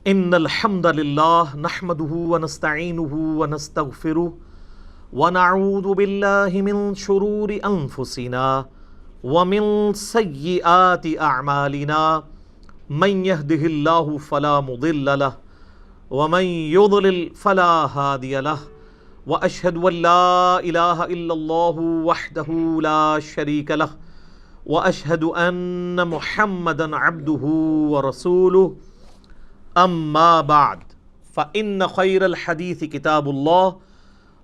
ان الحمد للہ نحمده ونستعینه ونستغفره ونعوذ باللہ من شرور انفسنا ومن سیئات اعمالنا من يهده اللہ فلا مضل له ومن يضلل فلا هادی له واشهد ان لا الہ الا اللہ وحدہ لا شریک له واشهد ان محمدا عبدہ ورسولہ اما بعد فإن خير الحديث كتاب الله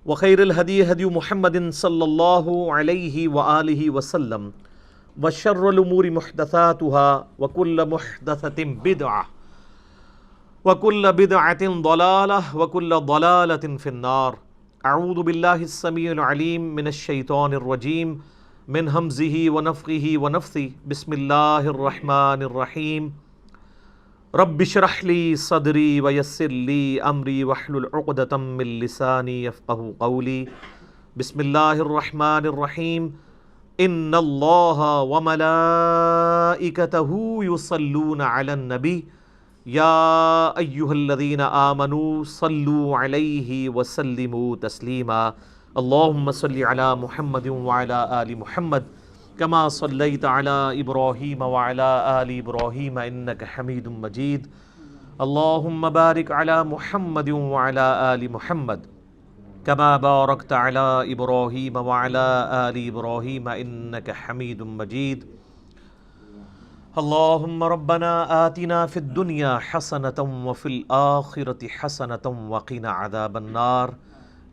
وخير الهدي هدي محمد صلى الله عليه وآله وسلم وشر الأمور محدثاتها وكل محدثة بدعة وكل بدعة ضلالة وكل ضلالة في النار. أعوذ بالله السميع العليم من الشيطان الرجيم من همزه ونفخه ونفثه. بسم الله الرحمن الرحيم. رب اشرح لي صدري ويسر لي امري واحلل عقدة من لساني يفقهوا قولي. بسم الله الرحمن الرحيم. ان الله وملائكته يصلون على النبي يا ايها الذين آمنوا صلوا عليه وسلموا تسليما. اللهم صل على محمد وعلى آل محمد كما صليت على إبراهيم وعلى آل إبراهيم إنك حميد مجيد. اللهم بارك على محمد وعلى آل محمد كما باركت على إبراهيم وعلى آل إبراهيم إنك حميد مجيد. اللهم ربنا آتنا في الدنيا حسنة وفي الآخرة حسنة وقنا عذاب النار.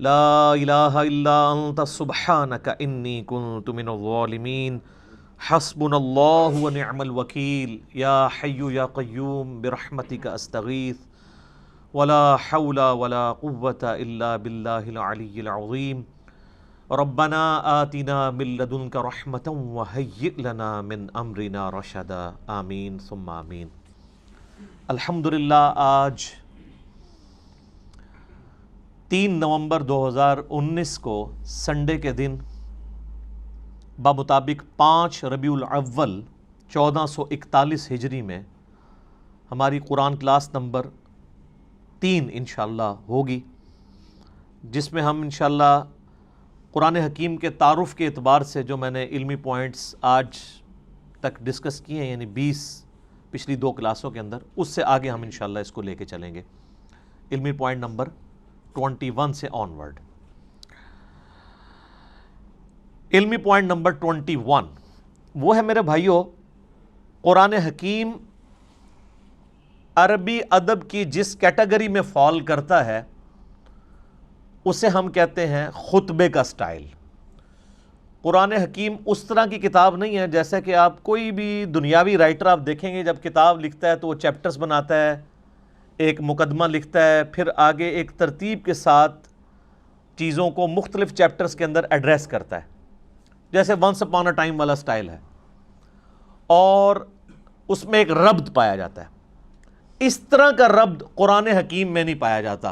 لا الہ الا انت سبحانک انی کنت من الظالمین. حسبنا اللہ ونعم الوکیل. یا حی یا قیوم برحمتک استغیث ولا حول ولا قوة الا باللہ العلی العظیم. ربنا آتنا من لدنک رحمة وہیئ لنا من امرنا رشدا. آمین ثم آمین. الحمدللہ آج 3 نومبر 2019 کو سنڈے کے دن بمطابق 5 ربیع الاول 1441 ہجری میں ہماری قرآن کلاس نمبر 3 انشاءاللہ ہوگی، جس میں ہم انشاءاللہ قرآن حکیم کے تعارف کے اعتبار سے جو میں نے علمی پوائنٹس آج تک ڈسکس کیے ہیں، یعنی 20 پچھلی 2 کلاسوں کے اندر، اس سے آگے ہم انشاءاللہ اس کو لے کے چلیں گے. علمی پوائنٹ نمبر 21 سے آنورڈ. علمی پوائنٹ نمبر 21 وہ ہے میرے بھائیوں، قرآن حکیم عربی ادب کی جس کیٹیگری میں فال کرتا ہے اسے ہم کہتے ہیں خطبے کا سٹائل. قرآن حکیم اس طرح کی کتاب نہیں ہے جیسے کہ آپ کوئی بھی دنیاوی رائٹر آپ دیکھیں گے، جب کتاب لکھتا ہے تو وہ چیپٹرز بناتا ہے، ایک مقدمہ لکھتا ہے، پھر آگے ایک ترتیب کے ساتھ چیزوں کو مختلف چیپٹرز کے اندر ایڈریس کرتا ہے، جیسے ونس اپان اے ٹائم والا سٹائل ہے، اور اس میں ایک ربط پایا جاتا ہے. اس طرح کا ربط قرآن حکیم میں نہیں پایا جاتا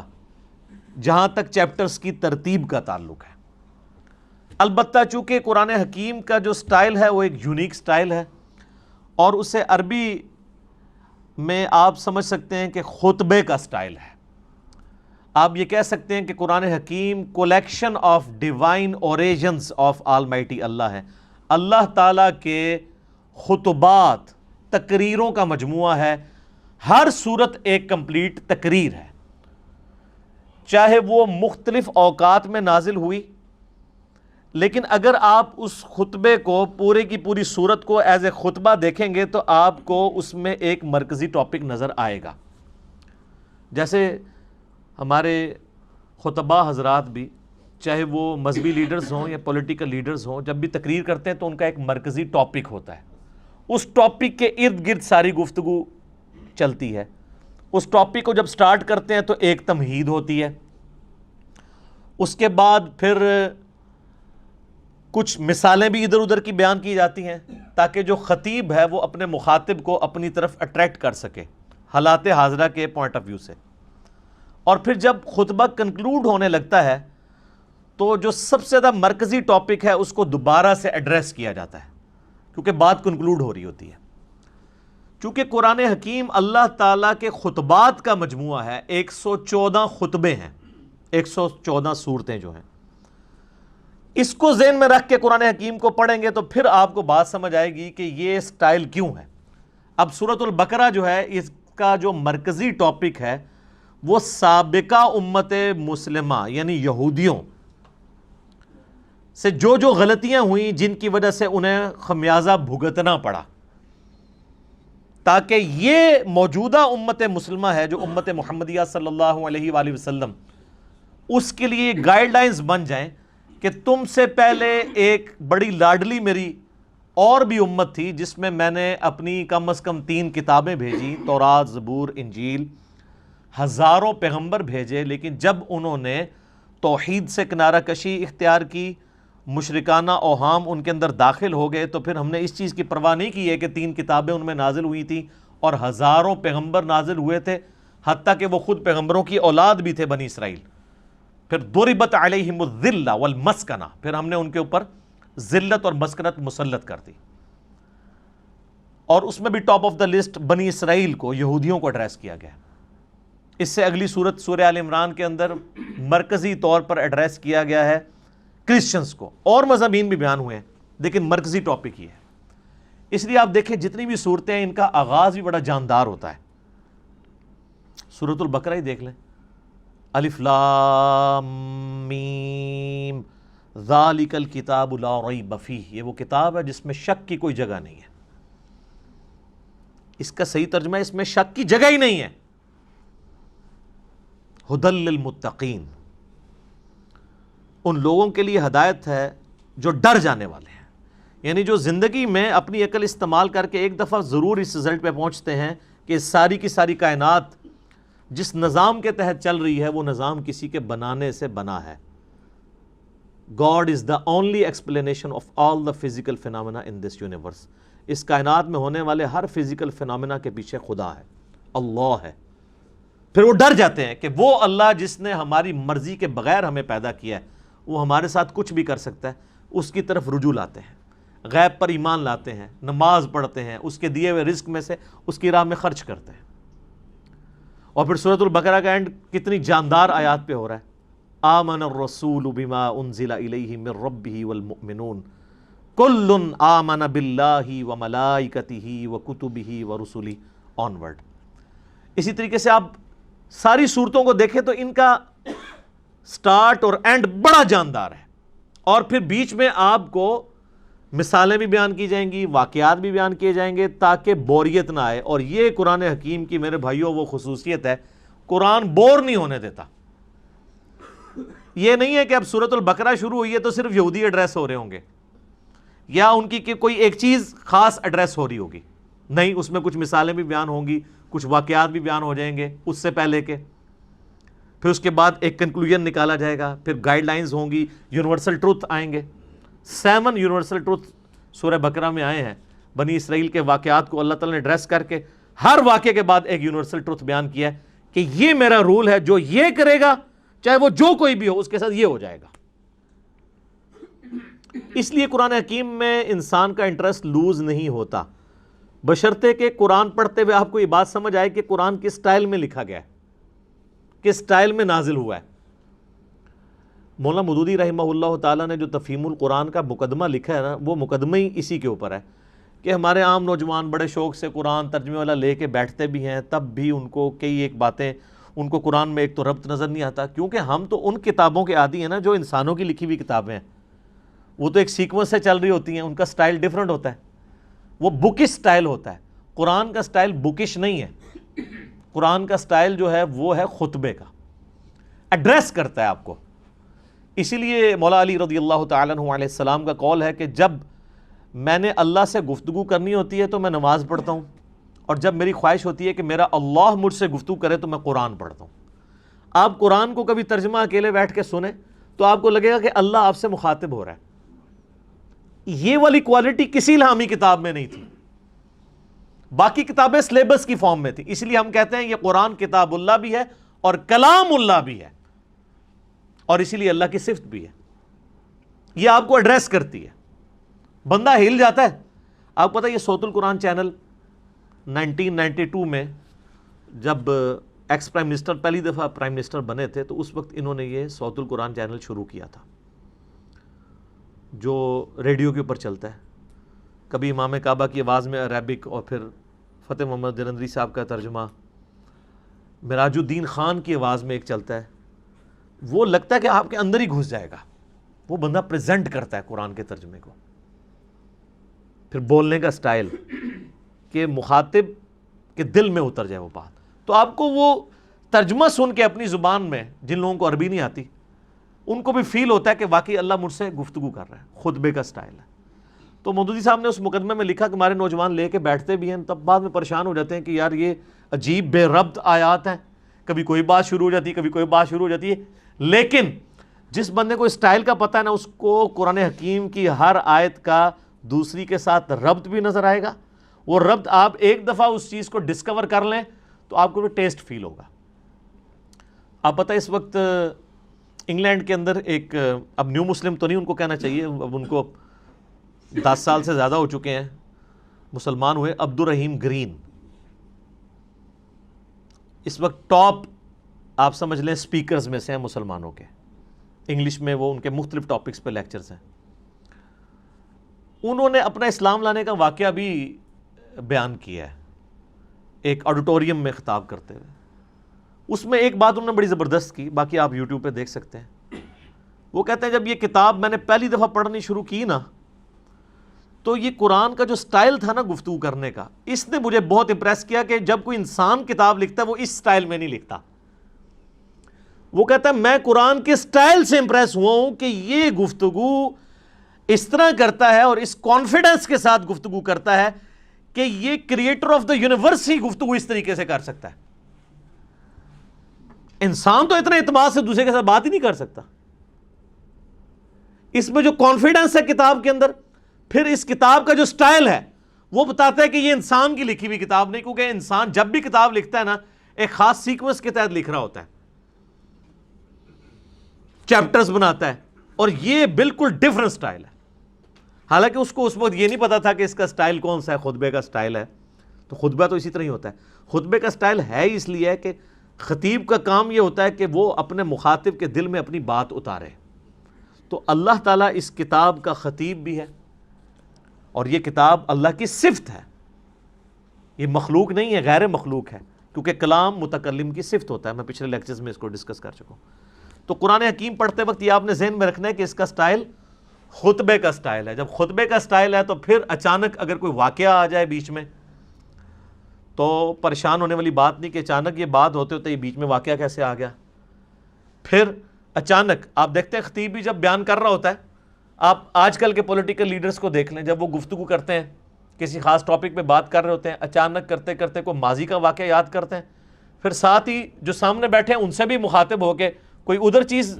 جہاں تک چیپٹرز کی ترتیب کا تعلق ہے. البتہ چونکہ قرآن حکیم کا جو سٹائل ہے وہ ایک یونیک سٹائل ہے، اور اسے عربی میں آپ سمجھ سکتے ہیں کہ خطبے کا سٹائل ہے. آپ یہ کہہ سکتے ہیں کہ قرآن حکیم collection of divine origins of almighty اللہ ہے. اللہ تعالیٰ کے خطبات، تقریروں کا مجموعہ ہے. ہر صورت ایک کمپلیٹ تقریر ہے، چاہے وہ مختلف اوقات میں نازل ہوئی، لیکن اگر آپ اس خطبے کو پورے کی پوری صورت کو ایز اے خطبہ دیکھیں گے تو آپ کو اس میں ایک مرکزی ٹاپک نظر آئے گا. جیسے ہمارے خطبہ حضرات بھی، چاہے وہ مذہبی لیڈرز ہوں یا پولیٹیکل لیڈرز ہوں، جب بھی تقریر کرتے ہیں تو ان کا ایک مرکزی ٹاپک ہوتا ہے. اس ٹاپک کے ارد گرد ساری گفتگو چلتی ہے. اس ٹاپک کو جب سٹارٹ کرتے ہیں تو ایک تمہید ہوتی ہے، اس کے بعد پھر کچھ مثالیں بھی ادھر ادھر کی بیان کی جاتی ہیں تاکہ جو خطیب ہے وہ اپنے مخاطب کو اپنی طرف اٹریکٹ کر سکے حالات حاضرہ کے پوائنٹ آف ویو سے. اور پھر جب خطبہ کنکلوڈ ہونے لگتا ہے تو جو سب سے زیادہ مرکزی ٹاپک ہے اس کو دوبارہ سے ایڈریس کیا جاتا ہے، کیونکہ بات کنکلوڈ ہو رہی ہوتی ہے. چونکہ قرآن حکیم اللہ تعالیٰ کے خطبات کا مجموعہ ہے، 114 خطبے ہیں، 114 صورتیں جو ہیں، اس کو ذہن میں رکھ کے قرآن حکیم کو پڑھیں گے تو پھر آپ کو بات سمجھ آئے گی کہ یہ سٹائل کیوں ہے۔ اب سورۃ البقرہ جو ہے، اس کا جو مرکزی ٹاپک ہے وہ سابقہ امت مسلمہ یعنی یہودیوں سے جو جو غلطیاں ہوئیں جن کی وجہ سے انہیں خمیازہ بھگتنا پڑا، تاکہ یہ موجودہ امت مسلمہ ہے جو امت محمدیہ صلی اللہ علیہ وآلہ وسلم، اس کے لیے گائیڈ لائنز بن جائیں کہ تم سے پہلے ایک بڑی لاڈلی میری اور بھی امت تھی جس میں میں نے اپنی کم از کم 3 کتابیں بھیجی، تورات، زبور، انجیل، ہزاروں پیغمبر بھیجے، لیکن جب انہوں نے توحید سے کنارہ کشی اختیار کی، مشرکانہ اوہام ان کے اندر داخل ہو گئے، تو پھر ہم نے اس چیز کی پرواہ نہیں کی ہے کہ 3 کتابیں ان میں نازل ہوئی تھیں اور ہزاروں پیغمبر نازل ہوئے تھے، حتیٰ کہ وہ خود پیغمبروں کی اولاد بھی تھے بنی اسرائیل۔ پھر ضربت علیہم الذلہ والمسکنہ، پھر ہم نے ان کے اوپر ذلت اور مسکنت مسلط کر دی، اور اس میں بھی ٹاپ آف دا لسٹ بنی اسرائیل کو، یہودیوں کو ایڈریس کیا گیا۔ اس سے اگلی سورت سورہ آل عمران کے اندر مرکزی طور پر ایڈریس کیا گیا ہے کرسچنز کو، اور مضامین بھی بیان ہوئے ہیں لیکن مرکزی ٹاپک یہ ہے۔ اس لیے آپ دیکھیں جتنی بھی صورتیں ہیں ان کا آغاز بھی بڑا جاندار ہوتا ہے۔ سورۃ البقرہ ہی دیکھ لیں، الف لام میم ذالک الکتاب لا ریب فیہ، یہ وہ کتاب ہے جس میں شک کی کوئی جگہ نہیں ہے۔ اس کا صحیح ترجمہ ہے اس میں شک کی جگہ ہی نہیں ہے۔ ھدی للمتقین، ان لوگوں کے لیے ہدایت ہے جو ڈر جانے والے ہیں، یعنی جو زندگی میں اپنی عقل استعمال کر کے ایک دفعہ ضرور اس رزلٹ پہ پہنچتے ہیں کہ ساری کی ساری کائنات جس نظام کے تحت چل رہی ہے وہ نظام کسی کے بنانے سے بنا ہے۔ God is the only explanation of all the physical phenomena in this universe۔ اس کائنات میں ہونے والے ہر فزیکل فینومینا کے پیچھے خدا ہے، اللہ ہے۔ پھر وہ ڈر جاتے ہیں کہ وہ اللہ جس نے ہماری مرضی کے بغیر ہمیں پیدا کیا ہے، وہ ہمارے ساتھ کچھ بھی کر سکتا ہے، اس کی طرف رجوع لاتے ہیں، غیب پر ایمان لاتے ہیں، نماز پڑھتے ہیں، اس کے دیے ہوئے رزق میں سے اس کی راہ میں خرچ کرتے ہیں۔ اور پھر سورۃ البقرہ کا اینڈ کتنی جاندار آیات پہ ہو رہا ہے، آمن الرسول بما انزل الیہ من ربہ والمؤمنون کل آمن باللہ وملائکتہ وکتبہ ورسلہ آنورڈ۔ اسی طریقے سے آپ ساری صورتوں کو دیکھیں تو ان کا سٹارٹ اور اینڈ بڑا جاندار ہے، اور پھر بیچ میں آپ کو مثالیں بھی بیان کی جائیں گی، واقعات بھی بیان کیے جائیں گے تاکہ بوریت نہ آئے۔ اور یہ قرآن حکیم کی میرے بھائیوں وہ خصوصیت ہے، قرآن بور نہیں ہونے دیتا۔ یہ نہیں ہے کہ اب سورۃ البقرہ شروع ہوئی ہے تو صرف یہودی ایڈریس ہو رہے ہوں گے یا ان کی کوئی ایک چیز خاص ایڈریس ہو رہی ہوگی، نہیں، اس میں کچھ مثالیں بھی بیان ہوں گی، کچھ واقعات بھی بیان ہو جائیں گے اس سے پہلے کے، پھر اس کے بعد ایک کنکلوژن نکالا جائے گا، پھر گائیڈ لائنز ہوں گی، یونیورسل ٹروتھ آئیں گے۔ 7 یونیورسل ٹروتھ سورہ بقرہ میں آئے ہیں، بنی اسرائیل کے واقعات کو اللہ تعالیٰ نے ایڈریس کر کے ہر واقعے کے بعد ایک یونیورسل ٹروتھ بیان کیا ہے کہ یہ میرا رول ہے، جو یہ کرے گا چاہے وہ جو کوئی بھی ہو اس کے ساتھ یہ ہو جائے گا۔ اس لیے قرآن حکیم میں انسان کا انٹرسٹ لوز نہیں ہوتا، بشرطے کہ قرآن پڑھتے ہوئے آپ کو یہ بات سمجھ آئے کہ قرآن کس سٹائل میں لکھا گیا ہے، کس سٹائل میں نازل ہوا ہے۔ مولانا مودودی رحمہ اللہ تعالیٰ نے جو تفہیم القرآن کا مقدمہ لکھا ہے نا، وہ مقدمہ ہی اسی کے اوپر ہے کہ ہمارے عام نوجوان بڑے شوق سے قرآن ترجمے والا لے کے بیٹھتے بھی ہیں، تب بھی ان کو کئی ایک باتیں، ان کو قرآن میں ایک تو ربط نظر نہیں آتا، کیونکہ ہم تو ان کتابوں کے عادی ہیں نا جو انسانوں کی لکھی ہوئی کتابیں ہیں، وہ تو ایک سیکوینس سے چل رہی ہوتی ہیں، ان کا سٹائل ڈیفرنٹ ہوتا ہے، وہ بکش سٹائل ہوتا ہے۔ قرآن کا سٹائل بکش نہیں ہے، قرآن کا سٹائل جو ہے وہ ہے خطبے کا، ایڈریس کرتا ہے آپ کو۔ اسی لیے مولا علی رضی اللہ تعالیٰ عنہ علیہ السلام کا قول ہے کہ جب میں نے اللہ سے گفتگو کرنی ہوتی ہے تو میں نماز پڑھتا ہوں، اور جب میری خواہش ہوتی ہے کہ میرا اللہ مجھ سے گفتگو کرے تو میں قرآن پڑھتا ہوں۔ آپ قرآن کو کبھی ترجمہ اکیلے بیٹھ کے سنیں تو آپ کو لگے گا کہ اللہ آپ سے مخاطب ہو رہا ہے۔ یہ والی کوالٹی کسی الہامی کتاب میں نہیں تھی، باقی کتابیں سلیبس کی فارم میں تھی، اس لیے ہم کہتے ہیں یہ قرآن کتاب اللہ بھی ہے اور کلام اللہ بھی ہے، اور اسی لیے اللہ کی صفت بھی ہے۔ یہ آپ کو ایڈریس کرتی ہے، بندہ ہل جاتا ہے۔ آپ کو پتہ ہے یہ صوت القرآن چینل 1992 میں جب ایکس پرائم منسٹر پہلی دفعہ پرائم منسٹر بنے تھے تو اس وقت انہوں نے یہ صوت القرآن چینل شروع کیا تھا جو ریڈیو کے اوپر چلتا ہے. کبھی امام کعبہ کی آواز میں عربک اور پھر فتح محمد جلندری صاحب کا ترجمہ, مراج الدین خان کی آواز میں ایک چلتا ہے. وہ لگتا ہے کہ آپ کے اندر ہی گھس جائے گا. وہ بندہ پریزنٹ کرتا ہے قرآن کے ترجمے کو. پھر بولنے کا سٹائل کہ مخاطب کے دل میں اتر جائے وہ بات. تو آپ کو وہ ترجمہ سن کے اپنی زبان میں, جن لوگوں کو عربی نہیں آتی ان کو بھی فیل ہوتا ہے کہ واقعی اللہ مجھ سے گفتگو کر رہا ہے. خطبے کا سٹائل ہے. تو مودودی صاحب نے اس مقدمے میں لکھا کہ ہمارے نوجوان لے کے بیٹھتے بھی ہیں, تب بعد میں پریشان ہو جاتے ہیں کہ یار یہ عجیب بے ربط آیات ہیں, کبھی کوئی بات شروع ہو جاتی ہے, کبھی کوئی بات شروع ہو جاتی ہے. لیکن جس بندے کو اسٹائل کا پتہ ہے نا, اس کو قرآن حکیم کی ہر آیت کا دوسری کے ساتھ ربط بھی نظر آئے گا. وہ ربط آپ ایک دفعہ اس چیز کو ڈسکور کر لیں تو آپ کو بھی ٹیسٹ فیل ہوگا. آپ پتہ اس وقت انگلینڈ کے اندر ایک, اب نیو مسلم تو نہیں ان کو کہنا چاہیے, اب ان کو 10 سال سے زیادہ ہو چکے ہیں, مسلمان ہوئے, عبد الرحیم گرین. اس وقت ٹاپ آپ سمجھ لیں سپیکرز میں سے ہیں مسلمانوں کے. انگلش میں وہ ان کے مختلف ٹاپکس پہ لیکچرز ہیں. انہوں نے اپنا اسلام لانے کا واقعہ بھی بیان کیا ہے ایک آڈیٹوریم میں خطاب کرتے ہوئے. اس میں ایک بات انہوں نے بڑی زبردست کی, باقی آپ یوٹیوب پہ دیکھ سکتے ہیں. وہ کہتے ہیں جب یہ کتاب میں نے پہلی دفعہ پڑھنی شروع کی نا, تو یہ قرآن کا جو سٹائل تھا نا گفتگو کرنے کا, اس نے مجھے بہت امپریس کیا کہ جب کوئی انسان کتاب لکھتا ہے وہ اس سٹائل میں نہیں لکھتا. وہ کہتا ہے میں قرآن کے سٹائل سے امپریس ہوا ہوں کہ یہ گفتگو اس طرح کرتا ہے اور اس کانفیڈنس کے ساتھ گفتگو کرتا ہے کہ یہ کریٹر آف دا یونیورس ہی گفتگو اس طریقے سے کر سکتا ہے. انسان تو اتنے اعتماد سے دوسرے کے ساتھ بات ہی نہیں کر سکتا. اس میں جو کانفیڈنس ہے کتاب کے اندر, پھر اس کتاب کا جو سٹائل ہے وہ بتاتا ہے کہ یہ انسان کی لکھی ہوئی کتاب نہیں, کیونکہ انسان جب بھی کتاب لکھتا ہے نا ایک خاص سیکوینس کے تحت لکھ رہا ہوتا ہے, چیپٹرز بناتا ہے, اور یہ بالکل ڈیفرنٹ سٹائل ہے. حالانکہ اس کو اس وقت یہ نہیں پتا تھا کہ اس کا سٹائل کون سا ہے, خطبے کا سٹائل ہے. تو خطبہ تو اسی طرح ہی ہوتا ہے. خطبے کا سٹائل ہے اس لیے ہے کہ خطیب کا کام یہ ہوتا ہے کہ وہ اپنے مخاطب کے دل میں اپنی بات اتارے. تو اللہ تعالیٰ اس کتاب کا خطیب بھی ہے, اور یہ کتاب اللہ کی صفت ہے. یہ مخلوق نہیں ہے, غیر مخلوق ہے, کیونکہ کلام متکلم کی صفت ہوتا ہے. میں پچھلے لیکچرز میں اس کو ڈسکس کر چکا ہوں. تو قرآن حکیم پڑھتے وقت یہ آپ نے ذہن میں رکھنا ہے کہ اس کا سٹائل خطبے کا سٹائل ہے. جب خطبے کا سٹائل ہے تو پھر اچانک اگر کوئی واقعہ آ جائے بیچ میں تو پریشان ہونے والی بات نہیں کہ اچانک یہ بات ہوتے ہوتے یہ بیچ میں واقعہ کیسے آ گیا. پھر اچانک آپ دیکھتے ہیں خطیب بھی جب بیان کر رہا ہوتا ہے, آپ آج کل کے پولیٹیکل لیڈرز کو دیکھ لیں, جب وہ گفتگو کرتے ہیں کسی خاص ٹاپک پہ بات کر رہے ہوتے ہیں, اچانک کرتے کرتے کوئی ماضی کا واقعہ یاد کرتے ہیں, پھر ساتھ ہی جو سامنے بیٹھے ہیں ان سے بھی مخاطب ہو کے کوئی ادھر چیز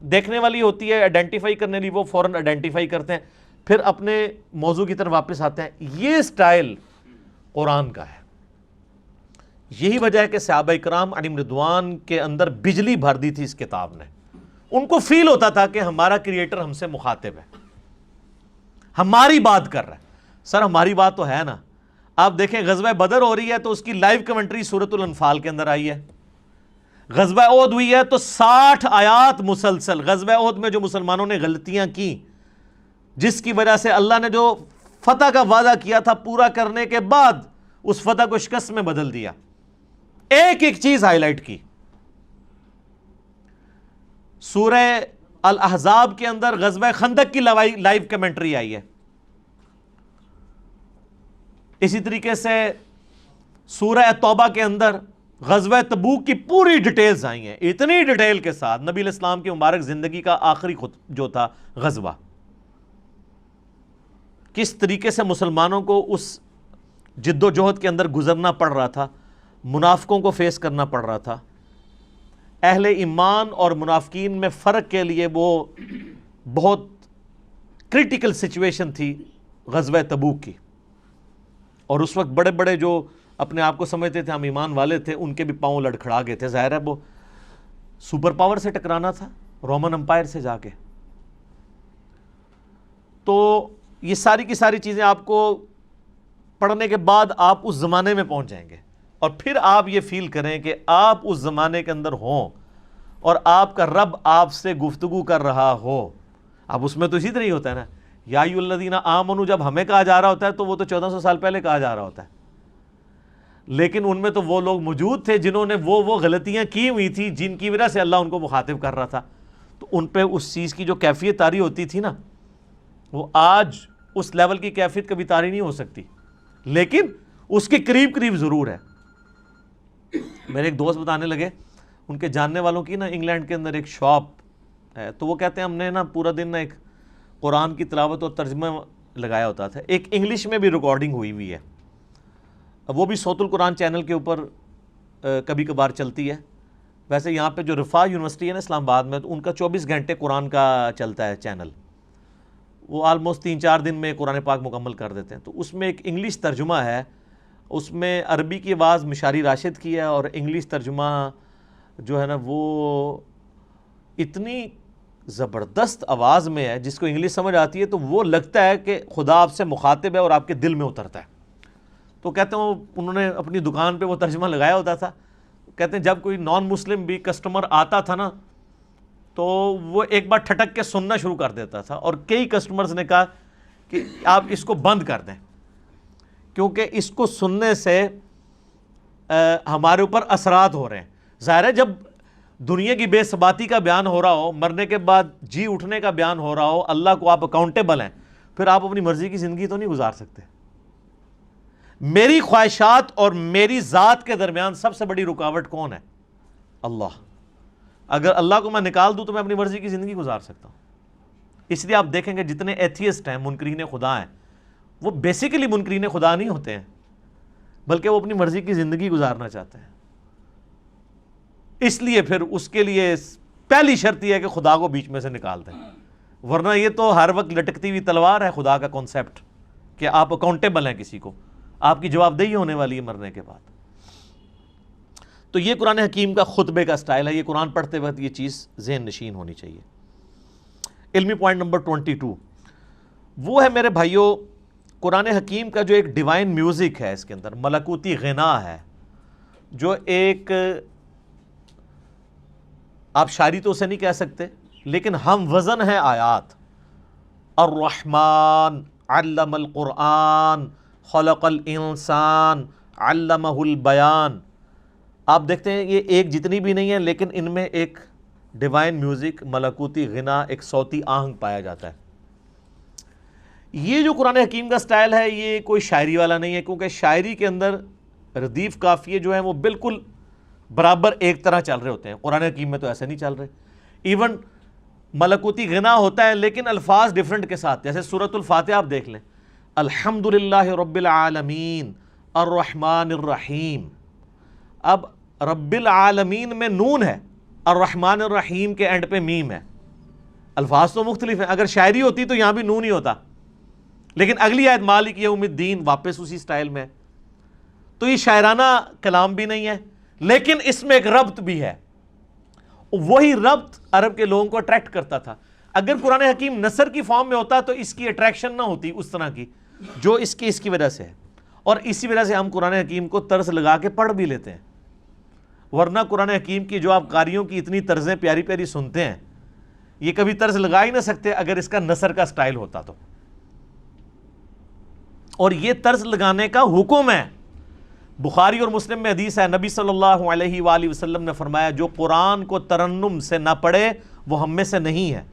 دیکھنے والی ہوتی ہے آئیڈینٹیفائی کرنے لی, وہ فوراً آئیڈینٹیفائی کرتے ہیں, پھر اپنے موضوع کی طرف واپس آتے ہیں. یہ سٹائل قرآن کا ہے. یہی وجہ ہے کہ صحابہ اکرام علیہم رضوان کے اندر بجلی بھر دی تھی اس کتاب نے. ان کو فیل ہوتا تھا کہ ہمارا کریٹر ہم سے مخاطب ہے, ہماری بات کر رہا ہے. سر ہماری بات تو ہے نا. آپ دیکھیں غزوہ بدر ہو رہی ہے تو اس کی لائیو کمنٹری سورۃ الانفال کے اندر آئی ہے. غزوہ احد ہوئی ہے تو 60 آیات مسلسل غزوہ احد میں جو مسلمانوں نے غلطیاں کی, جس کی وجہ سے اللہ نے جو فتح کا وعدہ کیا تھا پورا کرنے کے بعد اس فتح کو شکست میں بدل دیا. ایک ایک چیز ہائی لائٹ کی. سورہ الاحزاب کے اندر غزوہ خندق کی لائیو کمنٹری آئی ہے. اسی طریقے سے سورہ توبہ کے اندر غزوہ تبوک کی پوری ڈیٹیلز آئی ہیں, اتنی ڈیٹیل کے ساتھ. نبی علیہ السلام کی مبارک زندگی کا آخری جو تھا غزوہ, کس طریقے سے مسلمانوں کو اس جد و جہد کے اندر گزرنا پڑ رہا تھا, منافقوں کو فیس کرنا پڑ رہا تھا. اہل ایمان اور منافقین میں فرق کے لیے وہ بہت کریٹیکل سچویشن تھی غزوہ تبوک کی. اور اس وقت بڑے بڑے جو اپنے آپ کو سمجھتے تھے ہم ایمان والے تھے, ان کے بھی پاؤں لڑکھڑا گئے تھے. ظاہر ہے وہ سپر پاور سے ٹکرانا تھا, رومن امپائر سے جا کے. تو یہ ساری کی ساری چیزیں آپ کو پڑھنے کے بعد آپ اس زمانے میں پہنچ جائیں گے، اور پھر آپ یہ فیل کریں کہ آپ اس زمانے کے اندر ہوں اور آپ کا رب آپ سے گفتگو کر رہا ہو۔ اب اس میں تو اسی طرح ہی ہوتا ہے نا، یا ایھا الذین آمنوا جب ہمیں کہا جا رہا ہوتا ہے تو وہ تو 1400 سال پہلے کہا جا رہا ہوتا ہے، لیکن ان میں تو وہ لوگ موجود تھے جنہوں نے وہ غلطیاں کی ہوئی تھی جن کی وجہ سے اللہ ان کو مخاطب کر رہا تھا، تو ان پہ اس چیز کی جو کیفیت طاری ہوتی تھی نا، وہ آج اس لیول کی کیفیت کبھی طاری نہیں ہو سکتی، لیکن اس کے قریب قریب ضرور ہے۔ میرے ایک دوست بتانے لگے، ان کے جاننے والوں کی نا انگلینڈ کے اندر ایک شاپ ہے، تو وہ کہتے ہیں ہم نے نا پورا دن نا ایک قرآن کی تلاوت اور ترجمہ لگایا ہوتا تھا، ایک انگلش میں بھی ریکارڈنگ ہوئی ہے، وہ بھی صوت القرآن چینل کے اوپر کبھی کبھار چلتی ہے۔ ویسے یہاں پہ جو رفاح یونیورسٹی ہے نا اسلام آباد میں، تو ان کا 24 گھنٹے قرآن کا چلتا ہے چینل، وہ آلموسٹ 3-4 دن میں قرآن پاک مکمل کر دیتے ہیں۔ تو اس میں ایک انگلش ترجمہ ہے، اس میں عربی کی آواز مشاری راشد کی ہے، اور انگلش ترجمہ جو ہے نا وہ اتنی زبردست آواز میں ہے، جس کو انگلش سمجھ آتی ہے تو وہ لگتا ہے کہ خدا آپ سے مخاطب ہے اور آپ کے دل میں اترتا ہے۔ تو کہتے ہیں انہوں نے اپنی دکان پہ وہ ترجمہ لگایا ہوتا تھا، کہتے ہیں جب کوئی نان مسلم بھی کسٹمر آتا تھا نا تو وہ ایک بار ٹھٹک کے سننا شروع کر دیتا تھا، اور کئی کسٹمرز نے کہا کہ آپ اس کو بند کر دیں، کیونکہ اس کو سننے سے ہمارے اوپر اثرات ہو رہے ہیں۔ ظاہر ہے جب دنیا کی بے ثباتی کا بیان ہو رہا ہو، مرنے کے بعد جی اٹھنے کا بیان ہو رہا ہو، اللہ کو آپ اکاؤنٹیبل ہیں، پھر آپ اپنی مرضی کی زندگی تو نہیں گزار سکتے۔ میری خواہشات اور میری ذات کے درمیان سب سے بڑی رکاوٹ کون ہے؟ اللہ۔ اگر اللہ کو میں نکال دوں تو میں اپنی مرضی کی زندگی گزار سکتا ہوں۔ اس لیے آپ دیکھیں گے جتنے ایتھیسٹ ہیں، منکرین خدا ہیں، وہ بیسیکلی منکرین خدا نہیں ہوتے ہیں، بلکہ وہ اپنی مرضی کی زندگی گزارنا چاہتے ہیں۔ اس لیے پھر اس کے لیے پہلی شرط یہ ہے کہ خدا کو بیچ میں سے نکال دیں، ورنہ یہ تو ہر وقت لٹکتی ہوئی تلوار ہے خدا کا کانسیپٹ، کہ آپ اکاؤنٹیبل ہیں کسی کو، آپ کی جواب دہی ہونے والی ہے مرنے کے بعد۔ تو یہ قرآن حکیم کا خطبے کا سٹائل ہے، یہ قرآن پڑھتے وقت یہ چیز ذہن نشین ہونی چاہیے۔ علمی پوائنٹ نمبر 22 وہ ہے میرے بھائیوں، قرآن حکیم کا جو ایک ڈیوائن میوزک ہے، اس کے اندر ملکوتی غنا ہے، جو ایک آپ شاعری تو اسے نہیں کہہ سکتے، لیکن ہم وزن ہے آیات۔ الرحمن علم القرآن خلق الانسان علمہ البیان۔ آپ دیکھتے ہیں یہ ایک جتنی بھی نہیں ہے، لیکن ان میں ایک ڈیوائن میوزک، ملکوتی غنا، ایک صوتی آہنگ پایا جاتا ہے۔ یہ جو قرآن حکیم کا سٹائل ہے یہ کوئی شاعری والا نہیں ہے، کیونکہ شاعری کے اندر ردیف قافیے جو ہیں وہ بالکل برابر ایک طرح چل رہے ہوتے ہیں، قرآن حکیم میں تو ایسے نہیں چل رہے۔ ایون ملکوتی غنا ہوتا ہے لیکن الفاظ ڈیفرنٹ کے ساتھ، جیسے سورۃ الفاتحہ آپ دیکھ لیں، الحمدللہ رب العالمین الرحمن الرحیم۔ اب رب العالمین میں نون ہے، الرحمن الرحیم کے اینڈ پہ میم ہے، الفاظ تو مختلف ہیں۔ اگر شاعری ہوتی تو یہاں بھی نون ہی ہوتا، لیکن اگلی آیت مالک یوم الدین واپس اسی سٹائل میں۔ تو یہ شاعرانہ کلام بھی نہیں ہے، لیکن اس میں ایک ربط بھی ہے، وہی ربط عرب کے لوگوں کو اٹریکٹ کرتا تھا۔ اگر قرآن حکیم نثر کی فارم میں ہوتا تو اس کی اٹریکشن نہ ہوتی اس طرح کی جو اس کی وجہ سے ہے، اور اسی وجہ سے ہم قرآن حکیم کو طرز لگا کے پڑھ بھی لیتے ہیں، ورنہ قرآن حکیم کی جو آپ قاریوں کی اتنی طرزیں پیاری پیاری سنتے ہیں، یہ کبھی طرز لگا ہی نہ سکتے اگر اس کا نثر کا سٹائل ہوتا تو۔ اور یہ طرز لگانے کا حکم ہے، بخاری اور مسلم میں حدیث ہے، نبی صلی اللہ علیہ وآلہ وسلم نے فرمایا جو قرآن کو ترنم سے نہ پڑھے وہ ہم میں سے نہیں ہے۔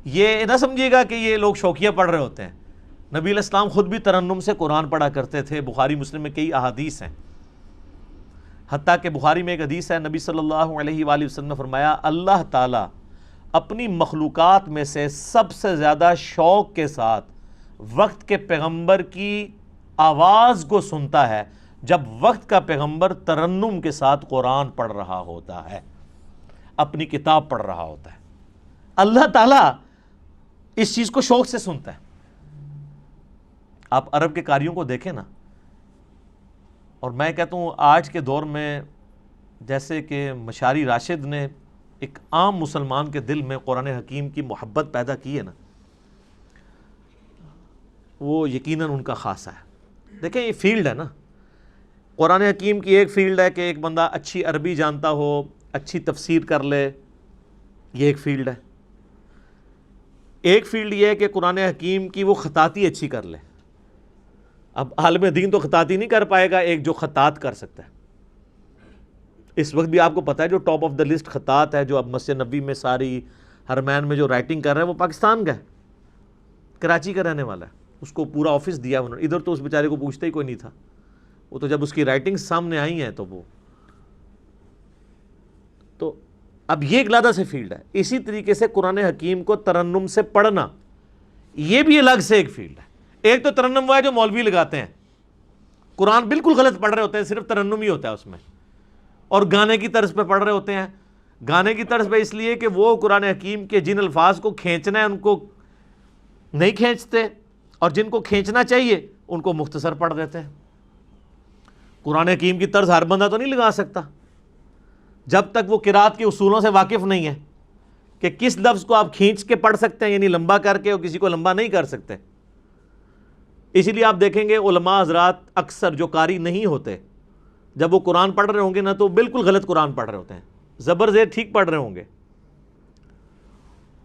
یہ نہ سمجھیے گا کہ یہ لوگ شوقیہ پڑھ رہے ہوتے ہیں، نبی علیہ السلام خود بھی ترنم سے قرآن پڑھا کرتے تھے، بخاری مسلم میں کئی احادیث ہیں، حتیٰ کہ بخاری میں ایک حدیث ہے، نبی صلی اللہ علیہ وآلہ وسلم نے فرمایا اللہ تعالیٰ اپنی مخلوقات میں سے سب سے زیادہ شوق کے ساتھ وقت کے پیغمبر کی آواز کو سنتا ہے جب وقت کا پیغمبر ترنم کے ساتھ قرآن پڑھ رہا ہوتا ہے، اپنی کتاب پڑھ رہا ہوتا ہے۔ اللہ تعالیٰ اس چیز کو شوق سے سنتا ہے۔ آپ عرب کے قاریوں کو دیکھیں نا، اور میں کہتا ہوں آج کے دور میں جیسے کہ مشاری راشد نے ایک عام مسلمان کے دل میں قرآن حکیم کی محبت پیدا کی ہے نا، وہ یقیناً ان کا خاصہ ہے۔ دیکھیں یہ فیلڈ ہے نا، قرآن حکیم کی ایک فیلڈ ہے کہ ایک بندہ اچھی عربی جانتا ہو، اچھی تفسیر کر لے، یہ ایک فیلڈ ہے۔ ایک فیلڈ یہ ہے کہ قرآن حکیم کی وہ خطاطی اچھی کر لے۔ اب عالم دین تو خطاطی نہیں کر پائے گا، ایک جو خطاط کر سکتا ہے۔ اس وقت بھی آپ کو پتہ ہے جو ٹاپ آف دا لسٹ خطاط ہے جو اب مسجد نبی میں ساری حرمین میں جو رائٹنگ کر رہا ہے وہ پاکستان کا ہے، کراچی کا رہنے والا ہے۔ اس کو پورا آفس دیا انہوں نے، ادھر تو اس بیچارے کو پوچھتا ہی کوئی نہیں تھا، وہ تو جب اس کی رائٹنگ سامنے آئی ہیں تو اب یہ ایک علیحدہ سے فیلڈ ہے۔ اسی طریقے سے قرآن حکیم کو ترنم سے پڑھنا یہ بھی الگ سے ایک فیلڈ ہے۔ ایک تو ترنم وہ ہے جو مولوی لگاتے ہیں، قرآن بالکل غلط پڑھ رہے ہوتے ہیں، صرف ترنم ہی ہوتا ہے اس میں، اور گانے کی طرز پہ پڑھ رہے ہوتے ہیں۔ گانے کی طرز پہ اس لیے کہ وہ قرآن حکیم کے جن الفاظ کو کھینچنا ہے ان کو نہیں کھینچتے، اور جن کو کھینچنا چاہیے ان کو مختصر پڑھ دیتے ہیں۔ قرآن حکیم کی طرز ہر بندہ تو نہیں لگا سکتا جب تک وہ قرات کے اصولوں سے واقف نہیں ہے کہ کس لفظ کو آپ کھینچ کے پڑھ سکتے ہیں، یعنی لمبا کر کے، اور کسی کو لمبا نہیں کر سکتے۔ اسی لیے آپ دیکھیں گے علماء حضرات اکثر جو قاری نہیں ہوتے، جب وہ قرآن پڑھ رہے ہوں گے نا تو بالکل غلط قرآن پڑھ رہے ہوتے ہیں، زبر زیر ٹھیک پڑھ رہے ہوں گے،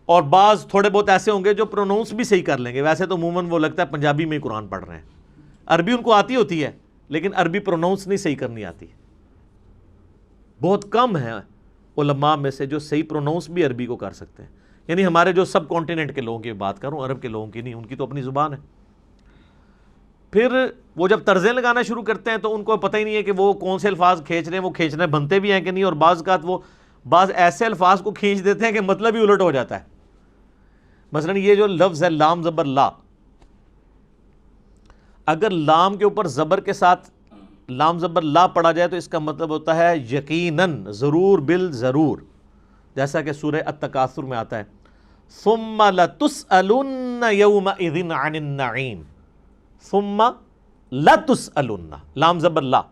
اور بعض تھوڑے بہت ایسے ہوں گے جو پروناؤنس بھی صحیح کر لیں گے۔ ویسے تو عموماً وہ لگتا ہے پنجابی میں ہی قرآن پڑھ رہے ہیں، عربی ان کو آتی ہوتی ہے لیکن عربی پروناؤنس نہیں صحیح کرنی آتی۔ بہت کم ہیں علماء میں سے جو صحیح پروناؤنس بھی عربی کو کر سکتے ہیں، یعنی ہمارے جو سب کانٹیننٹ کے لوگوں کی بات کروں، عرب کے لوگوں کی نہیں، ان کی تو اپنی زبان ہے۔ پھر وہ جب طرزیں لگانا شروع کرتے ہیں تو ان کو پتہ ہی نہیں ہے کہ وہ کون سے الفاظ کھینچ رہے ہیں، وہ کھینچنے بنتے بھی ہیں کہ نہیں، اور بعض اوقات وہ بعض ایسے الفاظ کو کھینچ دیتے ہیں کہ مطلب ہی الٹ ہو جاتا ہے۔ مثلا یہ جو لفظ ہے لام زبر لا، اگر لام کے اوپر زبر کے ساتھ لام زبر لا پڑھا جائے تو اس کا مطلب ہوتا ہے یقیناً، ضرور، بالضرور، جیسا کہ سورہ التکاثر میں آتا ہے ثم لتسألن یومئذ عن النعیم، ثم لتسألن، لام زبر لا،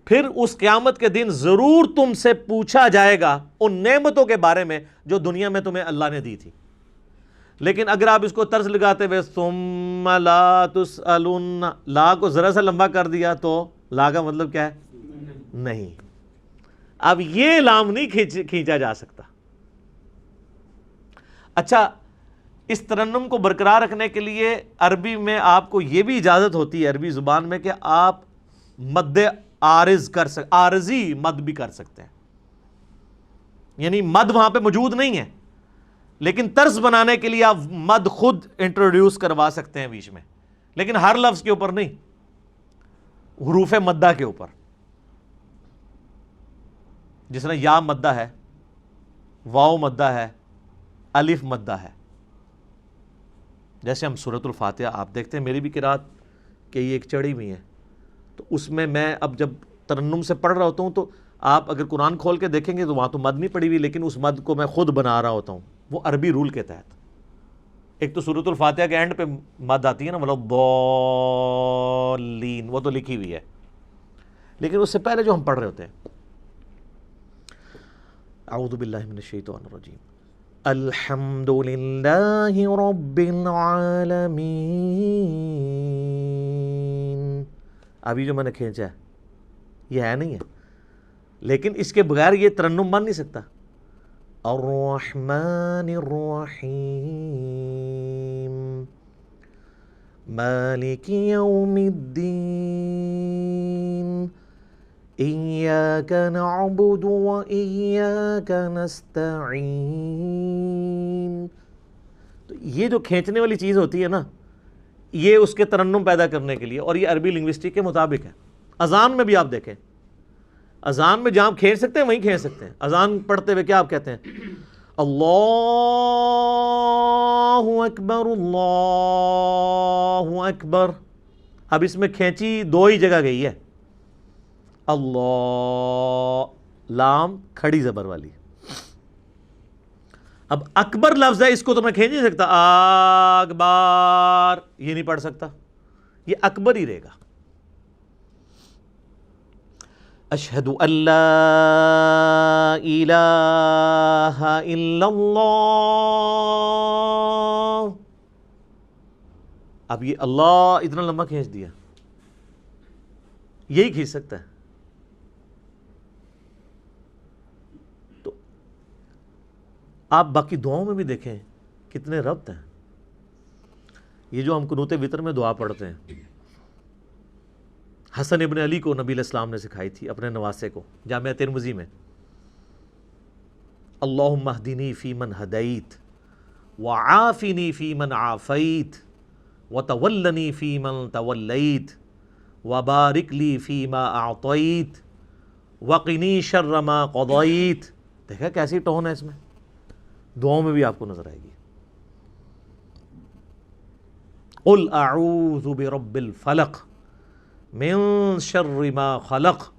پھر اس قیامت کے دن ضرور تم سے پوچھا جائے گا ان نعمتوں کے بارے میں جو دنیا میں تمہیں اللہ نے دی تھی۔ لیکن اگر آپ اس کو طرز لگاتے ہوئے ثم لا تسألن، لا کو ذرا سا لمبا کر دیا تو لا کا مطلب کیا ہے؟ نہیں۔ اب یہ لام نہیں کھینچا جا سکتا۔ اچھا، اس ترنم کو برقرار رکھنے کے لیے عربی میں آپ کو یہ بھی اجازت ہوتی ہے، عربی زبان میں، کہ آپ مد عارض کر سکتے، عارضی مد بھی کر سکتے ہیں، یعنی مد وہاں پہ موجود نہیں ہے لیکن طرز بنانے کے لیے آپ مد خود انٹروڈیوس کروا سکتے ہیں بیچ میں، لیکن ہر لفظ کے اوپر نہیں، حروف مدہ کے اوپر، جس طرح یا مدہ ہے، واو مدہ ہے، الف مدہ ہے۔ جیسے ہم سورۃ الفاتحہ آپ دیکھتے ہیں، میری بھی قرات کہ یہ ایک چڑھی ہوئی ہے، تو اس میں اب جب ترنم سے پڑھ رہا ہوتا ہوں تو آپ اگر قرآن کھول کے دیکھیں گے تو وہاں تو مد نہیں پڑی ہوئی، لیکن اس مد کو میں خود بنا رہا ہوتا ہوں، وہ عربی رول کے تحت۔ ایک تو سورۃ الفاتحہ کے اینڈ پہ مد آتی ہے نا، مطلب ضالین، وہ تو لکھی ہوئی ہے، لیکن اس سے پہلے جو ہم پڑھ رہے ہوتے ہیں، اعوذ باللہ من الشیطان الرجیم، الحمد للہ رب العالمین، ابھی جو میں نے کھینچا ہے یہ ہے نہیں ہے، لیکن اس کے بغیر یہ ترنم بن نہیں سکتا۔ الرحمن الرحیم مالک یوم الدین ایاک نعبد و ایاک نستعین۔ تو یہ جو کھینچنے والی چیز ہوتی ہے نا، یہ اس کے ترنم پیدا کرنے کے لیے، اور یہ عربی لنگوسٹک کے مطابق ہے۔ اذان میں بھی آپ دیکھیں، اذان میں جہاں کھینچ سکتے ہیں وہیں کھینچ سکتے ہیں۔ اذان پڑھتے ہوئے کیا آپ کہتے ہیں؟ اللہ اکبر، اللہ اکبر۔ اب اس میں کھینچی دو ہی جگہ گئی ہے، اللہ، لام کھڑی زبر والی۔ اب اکبر لفظ ہے، اس کو تو میں کھینچ نہیں سکتا، اکبر یہ نہیں پڑھ سکتا، یہ اکبر ہی رہے گا۔ اشہد ان لا الہ الا اللہ، اب یہ اللہ اتنا لمبا کھینچ دیا، یہی کھینچ سکتا ہے. تو آپ باقی دعاؤں میں بھی دیکھیں کتنے ربط ہیں. یہ جو ہم قنوت وتر میں دعا پڑھتے ہیں، حسن ابن علی کو نبی علیہ السلام نے سکھائی تھی اپنے نواسے کو جامعہ ترمذی میں. اللہم اہدنی فی من ہدیت وعافنی فی من عافیت وتولنی فی من تولیت وبارک لی فی ما اعطیت وقنی شر ما قضیت. دیکھا کیسی ٹون ہے اس میں، دعاؤں میں بھی آپ کو نظر آئے گی. قل اعوذ برب الفلق من شر ما خلق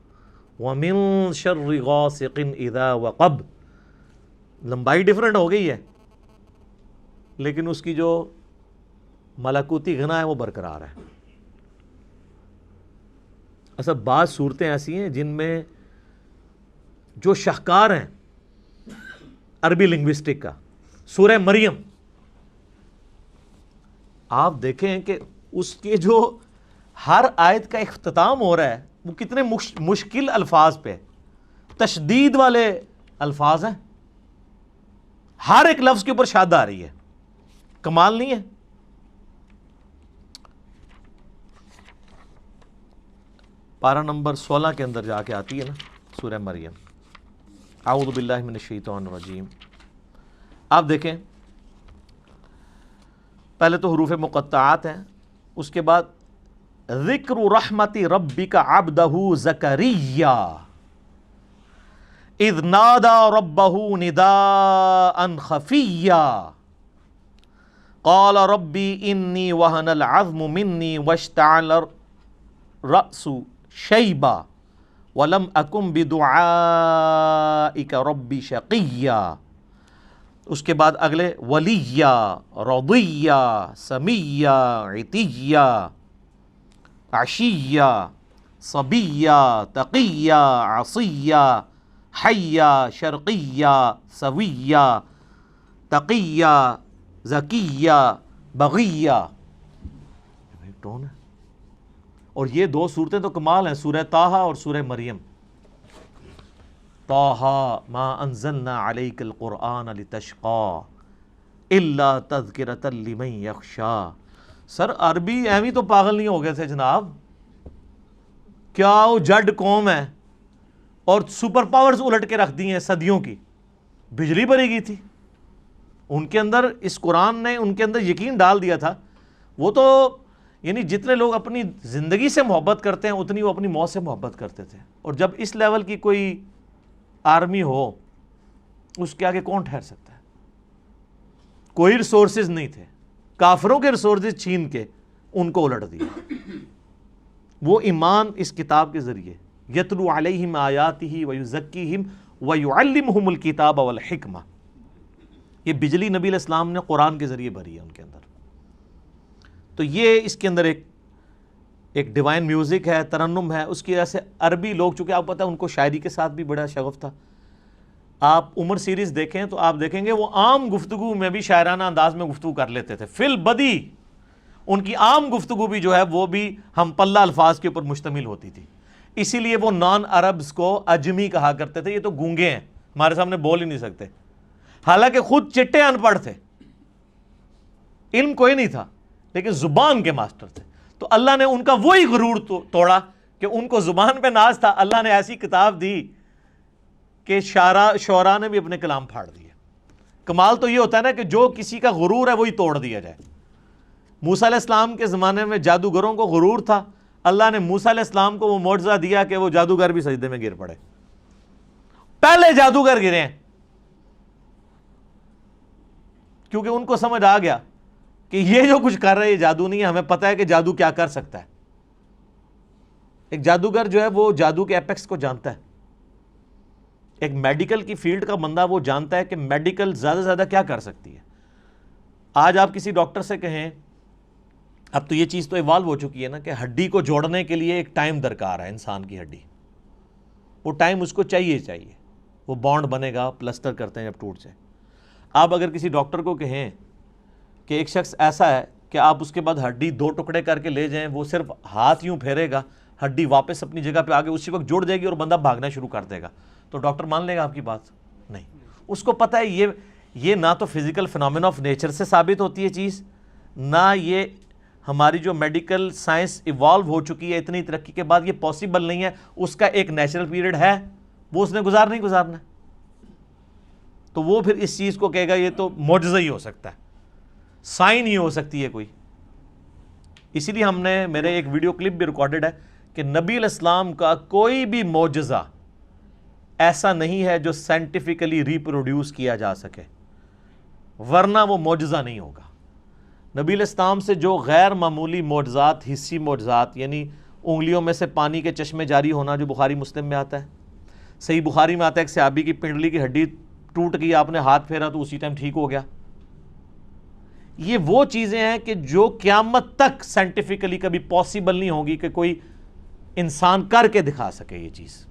ومن شر غاسق اذا وقب. لمبائی ڈیفرنٹ ہو گئی ہے لیکن اس کی جو ملکوتی غنا ہے وہ برقرار ہے. اصل بعض صورتیں ایسی ہیں جن میں جو شاہکار ہیں عربی لنگوسٹک کا، سورہ مریم آپ دیکھیں کہ اس کے جو ہر آیت کا اختتام ہو رہا ہے وہ کتنے مشکل الفاظ پہ، تشدید والے الفاظ ہیں، ہر ایک لفظ کے اوپر شاد آ رہی ہے. کمال نہیں ہے؟ پارہ نمبر 16 کے اندر جا کے آتی ہے نا سورہ مریم. اعوذ باللہ من الشیطان الرجیم. آپ دیکھیں پہلے تو حروف مقطعات ہیں، اس کے بعد ذکر رحمت ربک عبدہ زکریا اذ نادى ربه نداء خفيا قال ربي إني وهن العظم مني واشتعل الرأس شيبا ولم أكن بدعائك ربي شقيا. اس کے بعد اگلے ولیا رضیا سمیا عتیا عشیا صبیا تقیا عصیا حیا شرقیا سویا تقیا زکیا بغیا. ٹون ہے. اور یہ دو صورتیں تو کمال ہیں، سورہ طٰہٰ اور سورہ مریم. طٰہٰ ما انزلنا علیک القرآن لتشقى الا تذکرۃ لمن یخشیٰ. سر عربی ایویں تو پاگل نہیں ہو گئے تھے جناب، کیا وہ جڈ قوم ہے اور سپر پاورز الٹ کے رکھ دی ہیں صدیوں کی. بجلی بری گئی تھی ان کے اندر، اس قرآن نے ان کے اندر یقین ڈال دیا تھا. وہ تو یعنی جتنے لوگ اپنی زندگی سے محبت کرتے ہیں اتنی وہ اپنی موت سے محبت کرتے تھے. اور جب اس لیول کی کوئی آرمی ہو اس کے آگے کون ٹھہر سکتا ہے؟ کوئی ریسورسز نہیں تھے، کافروں کے ریسورسز چھین کے ان کو الٹ دیا. وہ ایمان اس کتاب کے ذریعے یتلو علیہم آیاتہ ویزکیہم ویعلمہم الکتاب والحکمہ. یہ بجلی نبی علیہ السلام نے قرآن کے ذریعے بھری ہے ان کے اندر. تو یہ اس کے اندر ایک ڈیوائن میوزک ہے، ترنم ہے. اس کی وجہ سے عربی لوگ، چونکہ آپ پتہ ہے ان کو شاعری کے ساتھ بھی بڑا شغف تھا. آپ عمر سیریز دیکھیں تو آپ دیکھیں گے وہ عام گفتگو میں بھی شاعرانہ انداز میں گفتگو کر لیتے تھے. فی البدی ان کی عام گفتگو بھی جو ہے وہ بھی ہم پلہ الفاظ کے اوپر مشتمل ہوتی تھی. اسی لیے وہ نان عربز کو اجمی کہا کرتے تھے. یہ تو گونگے ہیں، ہمارے سامنے بول ہی نہیں سکتے، حالانکہ خود چٹے ان پڑھ تھے، علم کوئی نہیں تھا لیکن زبان کے ماسٹر تھے. تو اللہ نے ان کا وہی غرور توڑا کہ ان کو زبان پہ ناز تھا. اللہ نے ایسی کتاب دی کہ شعراء نے بھی اپنے کلام پھاڑ دیے. کمال تو یہ ہوتا ہے نا کہ جو کسی کا غرور ہے وہی توڑ دیا جائے. موسیٰ علیہ السلام کے زمانے میں جادوگروں کو غرور تھا، اللہ نے موسیٰ علیہ السلام کو وہ معجزہ دیا کہ وہ جادوگر بھی سجدے میں گر پڑے. پہلے جادوگر گرے ہیں کیونکہ ان کو سمجھ آ گیا کہ یہ جو کچھ کر رہا ہے یہ جادو نہیں ہے، ہمیں پتہ ہے کہ جادو کیا کر سکتا ہے. ایک جادوگر جو ہے وہ جادو کے ایپیکس کو جانتا ہے. ایک میڈیکل کی فیلڈ کا بندہ وہ جانتا ہے کہ میڈیکل زیادہ سے زیادہ کیا کر سکتی ہے. آج آپ کسی ڈاکٹر سے کہیں، اب تو یہ چیز تو ایوالو ہو چکی ہے نا کہ ہڈی کو جوڑنے کے لیے ایک ٹائم درکار ہے. انسان کی ہڈی، وہ ٹائم اس کو چاہیے، وہ بانڈ بنے گا، پلسٹر کرتے ہیں جب ٹوٹ جائے. آپ اگر کسی ڈاکٹر کو کہیں کہ ایک شخص ایسا ہے کہ آپ اس کے بعد ہڈی 2 ٹکڑے کر کے لے جائیں, وہ صرف ہاتھ یوں پھیرے گا, ہڈی واپس اپنی جگہ پہ آگے اسی وقت جڑ جائے گی اور بندہ بھاگنا شروع کر دے گا, تو ڈاکٹر مان لے گا آپ کی بات؟ نہیں. اس کو پتہ ہے یہ نہ تو فزیکل فنامنا آف نیچر سے ثابت ہوتی ہے چیز, نہ یہ ہماری جو میڈیکل سائنس ایوالو ہو چکی ہے اتنی ترقی کے بعد, یہ پاسبل نہیں ہے. اس کا ایک نیچرل پیریڈ ہے, وہ اس نے گزارنا. تو وہ پھر اس چیز کو کہے گا یہ تو معجزہ ہی ہو سکتا ہے, سائن ہی ہو سکتی ہے کوئی. اسی لیے ہم نے, میرے ایک ویڈیو کلپ بھی ریکارڈڈ ہے کہ نبی علیہ السلام کا کوئی بھی معجزہ ایسا نہیں ہے جو سائنٹیفکلی ریپروڈیوس کیا جا سکے, ورنہ وہ معجزہ نہیں ہوگا. نبی علیہ السلام سے جو غیر معمولی معجزات, حسی معجزات, یعنی انگلیوں میں سے پانی کے چشمے جاری ہونا جو بخاری مسلم میں آتا ہے, صحیح بخاری میں آتا ہے ایک صحابی کی پنڈلی کی ہڈی ٹوٹ گئی, آپ نے ہاتھ پھیرا تو اسی ٹائم ٹھیک ہو گیا. یہ وہ چیزیں ہیں کہ جو قیامت تک سائنٹیفکلی کبھی پاسبل نہیں ہوگی کہ کوئی انسان کر کے دکھا سکے یہ چیز.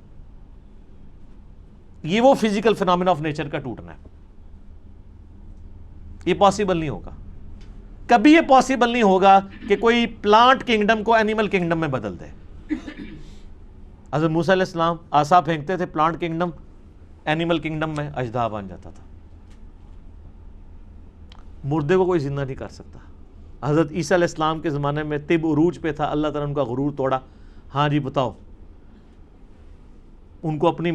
یہ وہ فزیکل فنامنا آف نیچر کا ٹوٹنا ہے, یہ پاسبل نہیں ہوگا. کبھی یہ پاسبل نہیں ہوگا کہ کوئی پلانٹ کنگڈم کو اینیمل کنگڈم میں بدل دے. حضرت موسیٰ علیہ السلام عصا پھینکتے تھے, پلانٹ کنگڈم اینیمل کنگڈم میں اژدہا بن جاتا تھا. مردے کو کوئی زندہ نہیں کر سکتا. حضرت عیسیٰ علیہ السلام کے زمانے میں طب عروج پہ تھا, اللہ تعالیٰ نے ان کا غرور توڑا. ہاں جی بتاؤ, ان کو اپنی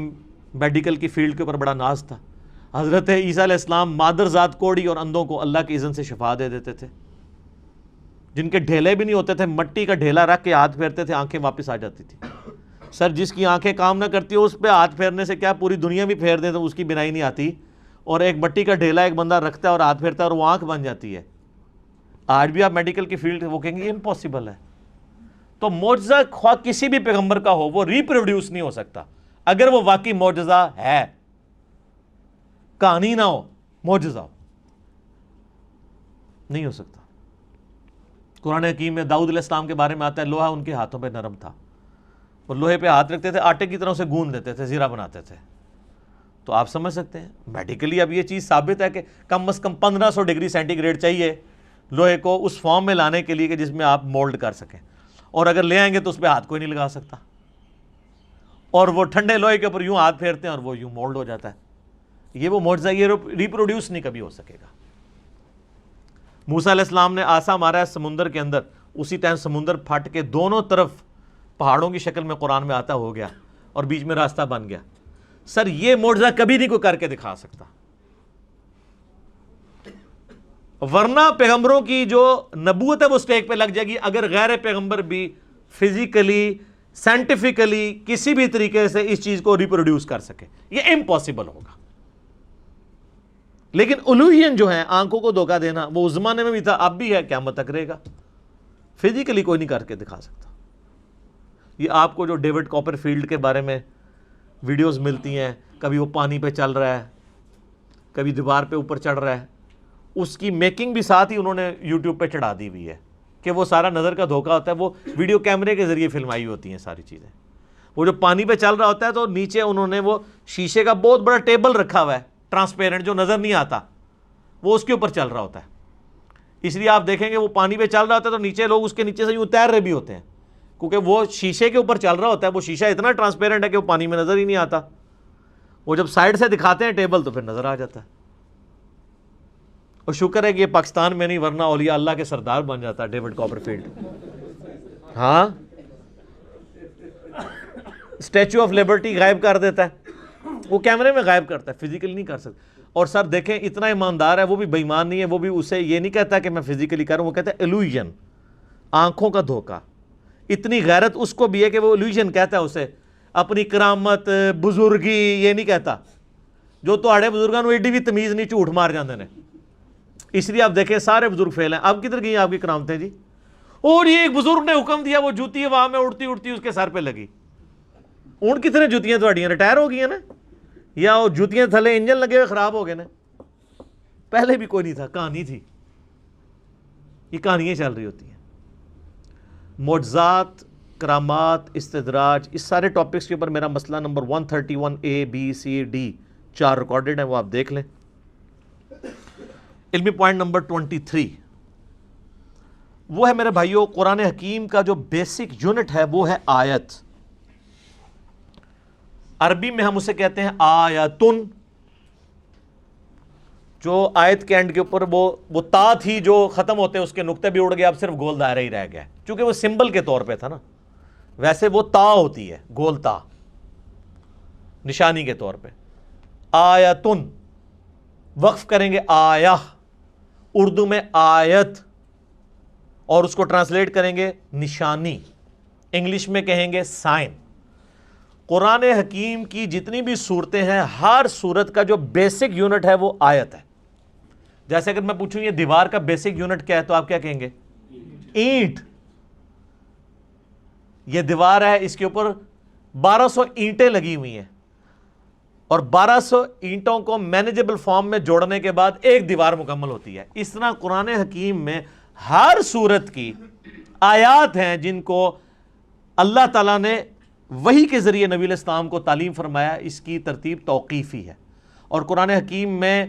میڈیکل کی فیلڈ کے اوپر بڑا ناز تھا. حضرت عیسیٰ علیہ السلام مادر ذات کوڑی اور اندھوں کو اللہ کی اذن سے شفا دے دیتے تھے. جن کے ڈھیلے بھی نہیں ہوتے تھے, مٹی کا ڈھیلا رکھ کے ہاتھ پھیرتے تھے, آنکھیں واپس آ جاتی تھی. سر جس کی آنکھیں کام نہ کرتی ہو اس پہ ہاتھ پھیرنے سے کیا پوری دنیا بھی پھیر دیں تو اس کی بینائی نہیں آتی, اور ایک مٹی کا ڈھیلا ایک بندہ رکھتا ہے اور ہاتھ پھیرتا ہے اور وہ آنکھ بن جاتی ہے. آج بھی آپ میڈیکل کی فیلڈ وہ کہیں گے یہ امپاسبل ہے. تو معجزہ خواہ کسی بھی پیغمبر کا ہو وہ ریپروڈیوس نہیں ہو سکتا اگر وہ واقعی معجزہ ہے, کہانی نہ ہو, معجزہ ہو, نہیں ہو سکتا. قرآن حکیم میں داؤد علیہ السلام کے بارے میں آتا ہے لوہا ان کے ہاتھوں پہ نرم تھا, اور لوہے پہ ہاتھ رکھتے تھے, آٹے کی طرح اسے گوندھ دیتے تھے, زیرہ بناتے تھے. تو آپ سمجھ سکتے ہیں میڈیکلی اب یہ چیز ثابت ہے کہ کم از کم 1500 ڈگری سینٹی گریڈ چاہیے لوہے کو اس فارم میں لانے کے لیے کہ جس میں آپ مولڈ کر سکیں, اور اگر لے آئیں گے تو اس پہ ہاتھ کوئی نہیں لگا سکتا, اور وہ ٹھنڈے لوہے کے اوپر یوں ہاتھ پھیرتے ہیں اور وہ یوں مولڈ ہو جاتا ہے. یہ وہ معجزہ, یہ ریپروڈیوس نہیں کبھی ہو سکے گا. موسیٰ علیہ السلام نے عصا مارا ہے سمندر کے اندر, اسی ٹائم سمندر پھٹ کے دونوں طرف پہاڑوں کی شکل میں قرآن میں آتا ہو گیا اور بیچ میں راستہ بن گیا. سر یہ معجزہ کبھی نہیں کوئی کر کے دکھا سکتا, ورنہ پیغمبروں کی جو نبوت ہے وہ سٹیک پہ لگ جائے گی اگر غیر پیغمبر بھی فزیکلی سائنٹیفکلی کسی بھی طریقے سے اس چیز کو ریپروڈیوس کر سکے. یہ امپاسبل ہوگا. لیکن الوہین جو ہیں, آنکھوں کو دھوکہ دینا, وہ اس زمانے میں بھی تھا, اب بھی ہے, قیامت تک رہے گا. فزیکلی کوئی نہیں کر کے دکھا سکتا. یہ آپ کو جو ڈیوڈ کاپر فیلڈ کے بارے میں ویڈیوز ملتی ہیں, کبھی وہ پانی پہ چل رہا ہے, کبھی دیوار پہ اوپر چڑھ رہا ہے, اس کی میکنگ بھی ساتھ ہی انہوں نے یوٹیوب پہ چڑھا دی ہوئی ہے کہ وہ سارا نظر کا دھوکہ ہوتا ہے. وہ ویڈیو کیمرے کے ذریعے فلمائی ہوتی ہیں ساری چیزیں. وہ جو پانی پہ چل رہا ہوتا ہے تو نیچے انہوں نے وہ شیشے کا بہت بڑا ٹیبل رکھا ہوا ہے, ٹرانسپیرنٹ, جو نظر نہیں آتا, وہ اس کے اوپر چل رہا ہوتا ہے. اس لیے آپ دیکھیں گے وہ پانی پہ چل رہا ہوتا ہے تو نیچے لوگ اس کے نیچے سے یوں تیر رہے بھی ہوتے ہیں, کیونکہ وہ شیشے کے اوپر چل رہا ہوتا ہے. وہ شیشہ اتنا ٹرانسپیرنٹ ہے کہ وہ پانی میں نظر ہی نہیں آتا. وہ جب سائڈ سے دکھاتے ہیں ٹیبل تو پھر نظر آ جاتا ہے. اور شکر ہے کہ یہ پاکستان میں نہیں, ورنہ اولیاء اللہ کے سردار بن جاتا ہے ڈیوڈ کاپر فیلڈ. ہاں, اسٹیچو آف لبرٹی غائب کر دیتا ہے, وہ کیمرے میں غائب کرتا ہے, فزیکلی نہیں کر سکتا. اور سر دیکھیں اتنا ایماندار ہے, وہ بھی بے ایمان نہیں ہے, وہ بھی اسے یہ نہیں کہتا کہ میں فزیکلی کروں, وہ کہتا ہے ایلوژن, آنکھوں کا دھوکہ. اتنی غیرت اس کو بھی ہے کہ وہ ایلوژن کہتا ہے اسے, اپنی کرامت بزرگی یہ نہیں کہتا. جو تہاڑے بزرگاں نو ایڈی بھی تمیز نہیں, جھوٹ مار جاندے نے. اس لیے آپ دیکھیں سارے بزرگ فیل ہیں. اب کدھر گئی آپ کی کرامتیں جی؟ اور یہ ایک بزرگ نے حکم دیا, وہ جوتی ہوا میں اڑتی اڑتی اس کے سر پہ لگی. اون کتنے جوتیاں تھوڑیاں ریٹائر ہو گئی ہیں نا, یا وہ جوتیاں تھلے انجن لگے ہوئے خراب ہو گئے نا. پہلے بھی کوئی نہیں تھا, کہانی تھی. یہ کہانیاں چل رہی ہوتی ہیں. معجزات, کرامات, استدراج, اس سارے ٹاپکس کے اوپر میرا مسئلہ number 131A B C D 4 recorded ہیں, وہ آپ دیکھ لیں. علمی پوائنٹ نمبر 23, وہ ہے میرے بھائیوں قرآن حکیم کا جو بیسک یونٹ ہے وہ ہے آیت. عربی میں ہم اسے کہتے ہیں آیتن. جو آیت کے اینڈ کے اوپر وہ تا تھی جو ختم ہوتے اس کے نقطے بھی اڑ گئے, اب صرف گول دائرہ ہی رہ گیا, چونکہ وہ سمبل کے طور پہ تھا نا. ویسے وہ تا ہوتی ہے, گول تا, نشانی کے طور پہ. آیتن وقف کریں گے آیہ, اردو میں آیت, اور اس کو ٹرانسلیٹ کریں گے نشانی, انگلش میں کہیں گے سائن. قرآن حکیم کی جتنی بھی صورتیں ہیں, ہر صورت کا جو بیسک یونٹ ہے وہ آیت ہے. جیسے اگر میں پوچھوں یہ دیوار کا بیسک یونٹ کیا ہے تو آپ کیا کہیں گے؟ اینٹ. یہ دیوار ہے, اس کے اوپر 1200 اینٹیں لگی ہوئی ہیں, اور 1200 اینٹوں کو مینیجبل فارم میں جوڑنے کے بعد ایک دیوار مکمل ہوتی ہے. اس طرح قرآن حکیم میں ہر صورت کی آیات ہیں جن کو اللہ تعالیٰ نے وحی کے ذریعے نبی علیہ السلام کو تعلیم فرمایا. اس کی ترتیب توقیفی ہے, اور قرآن حکیم میں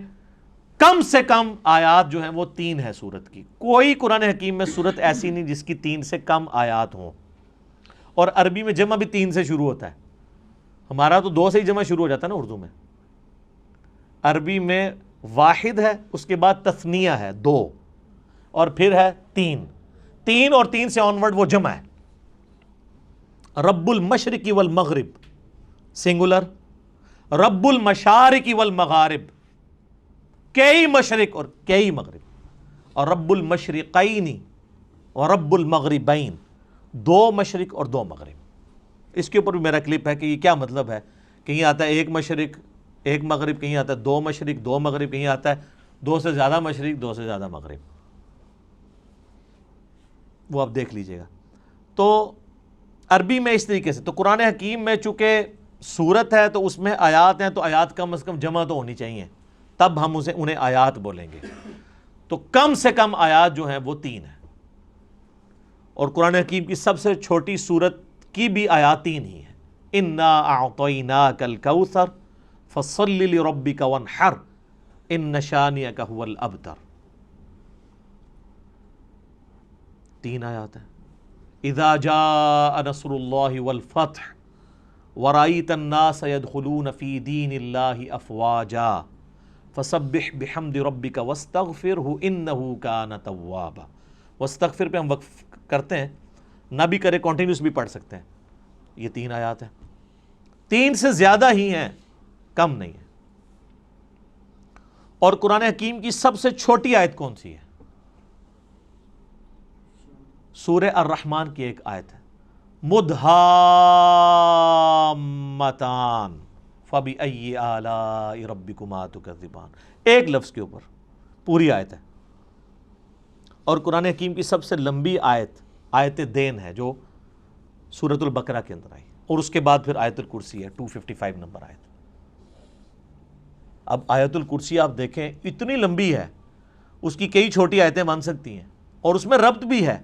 کم سے کم آیات جو ہیں وہ 3 ہے صورت کی. کوئی قرآن حکیم میں صورت ایسی نہیں جس کی 3 سے کم آیات ہوں. اور عربی میں جمع بھی 3 سے شروع ہوتا ہے. ہمارا تو 2 سے ہی جمع شروع ہو جاتا ہے نا اردو میں. عربی میں واحد ہے, اس کے بعد تثنیہ ہے 2, اور پھر ہے 3. 3 اور 3 سے آنورڈ وہ جمع ہے. رب المشرق والمغرب سنگولر, رب المشارق والمغارب کئی مشرق اور کئی مغرب, اور رب المشرقین اور رب المغربین 2 مشرق اور 2 مغرب. اس کے اوپر بھی میرا کلپ ہے کہ یہ کیا مطلب ہے. کہیں آتا ہے 1 مشرق 1 مغرب, کہیں آتا ہے 2 مشرق 2 مغرب, کہیں آتا ہے 2 سے زیادہ مشرق 2 سے زیادہ مغرب. وہ آپ دیکھ لیجئے گا. تو عربی میں اس طریقے سے. تو قرآن حکیم میں چونکہ سورت ہے تو اس میں آیات ہیں, تو آیات کم از کم جمع تو ہونی چاہیے, تب ہم انہیں آیات بولیں گے. تو کم سے کم آیات جو ہیں وہ 3 ہیں, اور قرآن حکیم کی سب سے چھوٹی سورت کی بھی آیات 3 ہی ہیں. انا اعطیناک الکوثر فصل لربک وانحر ان شانئک هو الابتر. 3 آیات ہیں. اذا جاء نصر اللہ والفتح ورأیت الناس يدخلون فی دین اللہ افواجا فسبح بحمد ربک واستغفرہ انہ کان توابا. واستغفر پہ ہم وقف کرتے ہیں, نہ بھی کرے کنٹینیوس بھی پڑھ سکتے ہیں. یہ 3 آیات ہیں, 3 سے زیادہ ہی ہیں, کم نہیں ہے. اور قرآن حکیم کی سب سے چھوٹی آیت کون سی ہے؟ سورہ الرحمن کی ایک آیت ہے, مدھامتان فبأی آلاء ربکما تکذبان. ایک لفظ کے اوپر پوری آیت ہے. اور قرآن حکیم کی سب سے لمبی آیت دین ہے جو سورۃ البقرہ کے اندر آئی, اور اس کے بعد پھر آیت الکرسی ہے 255 نمبر آیت. اب آیت الکرسی آپ دیکھیں اتنی لمبی ہے, اس کی کئی چھوٹی آیتیں بن سکتی ہیں, اور اس میں ربط بھی ہے.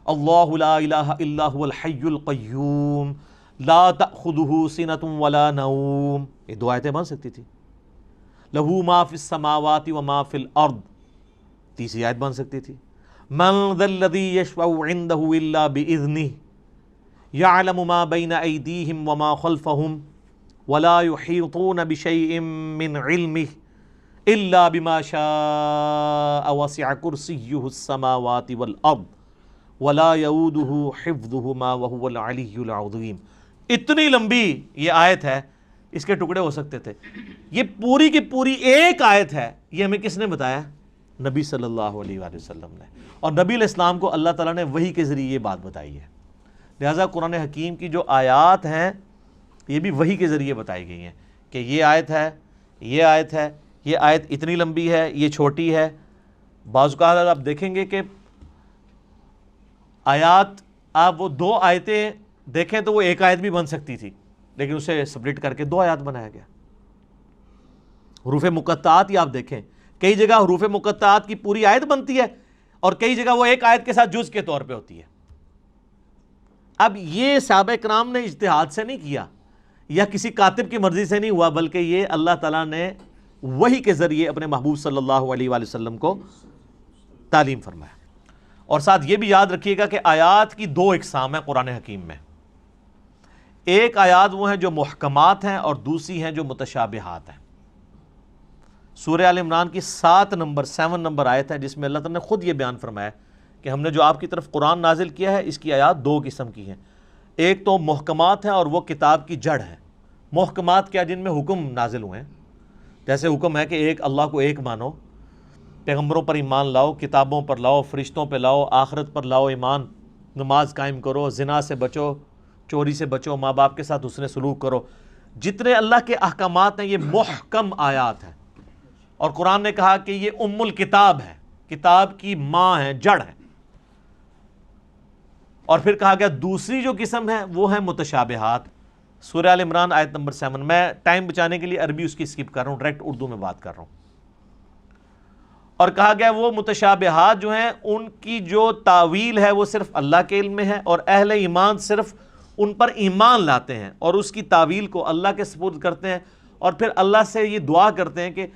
اللہ لا الہ الا هو الحی القیوم لا تأخذہ سنۃ ولا نوم, یہ 2 آیتیں بن سکتی تھی. لہ ما فی السماوات وما فی الارض, تیسری آیت بن سکتی تھی. من ذا الذی یشفع عندہ الا بإذنہ یعلم ما بین ایدیہم وما خلفہم ولا یحیطون بشیء من علمہ الا بما شاء وسع کرسیہ السماوات والارض ولا یؤودہ حفظہما وہو العلی العظیم. اتنی لمبی یہ آیت ہے, اس کے ٹکڑے ہو سکتے تھے. یہ پوری کی پوری ایک آیت ہے. یہ ہمیں کس نے بتایا؟ نبی صلی اللہ علیہ وآلہ وسلم نے. اور نبی علیہ السلام کو اللہ تعالیٰ نے وحی کے ذریعے یہ بات بتائی ہے. لہٰذا قرآن حکیم کی جو آیات ہیں یہ بھی وحی کے ذریعے بتائی گئی ہیں کہ یہ آیت ہے, یہ آیت ہے, یہ آیت اتنی لمبی ہے, یہ چھوٹی ہے. بعض اوقات آپ دیکھیں گے کہ آیات, آپ وہ 2 آیتیں دیکھیں تو وہ ایک آیت بھی بن سکتی تھی, لیکن اسے سپلٹ کر کے 2 آیات بنایا گیا. حروف مقطعات ہی آپ دیکھیں, کئی جگہ حروف مقطعات کی پوری آیت بنتی ہے, اور کئی جگہ وہ ایک آیت کے ساتھ جز کے طور پہ ہوتی ہے. اب یہ صحابہ کرام نے اجتہاد سے نہیں کیا, یا کسی کاتب کی مرضی سے نہیں ہوا, بلکہ یہ اللہ تعالیٰ نے وحی کے ذریعے اپنے محبوب صلی اللہ علیہ وآلہ وسلم کو تعلیم فرمایا. اور ساتھ یہ بھی یاد رکھیے گا کہ آیات کی دو اقسام ہیں قرآن حکیم میں. ایک آیات وہ ہیں جو محکمات ہیں اور دوسری ہیں جو متشابہات ہیں. سورہ آل عمران کی 7 نمبر آیت ہے جس میں اللہ تعالیٰ نے خود یہ بیان فرمایا کہ ہم نے جو آپ کی طرف قرآن نازل کیا ہے اس کی آیات دو قسم کی ہیں. ایک تو محکمات ہیں اور وہ کتاب کی جڑ ہے. محکمات کیا؟ جن میں حکم نازل ہوئے ہیں. جیسے حکم ہے کہ ایک اللہ کو ایک مانو، پیغمبروں پر ایمان لاؤ، کتابوں پر لاؤ، فرشتوں پہ لاؤ، آخرت پر لاؤ ایمان، نماز قائم کرو، زنا سے بچو، چوری سے بچو، ماں باپ کے ساتھ حسن سلوک کرو. جتنے اللہ کے احکامات ہیں یہ محکم آیات ہیں. اور قرآن نے کہا کہ یہ ام الکتاب ہے، کتاب کی ماں ہے، جڑ ہے. اور پھر کہا گیا دوسری جو قسم ہے وہ ہے متشابہات. سورہ آل عمران آیت نمبر 7. میں ٹائم بچانے کے لیے عربی اس کی سکپ کر رہا ہوں، ڈائریکٹ اردو میں بات کر رہا ہوں. اور کہا گیا وہ متشابہات جو ہیں ان کی جو تعویل ہے وہ صرف اللہ کے علم میں ہے، اور اہل ایمان صرف ان پر ایمان لاتے ہیں اور اس کی تعویل کو اللہ کے سپرد کرتے ہیں، اور پھر اللہ سے یہ دعا کرتے ہیں کہ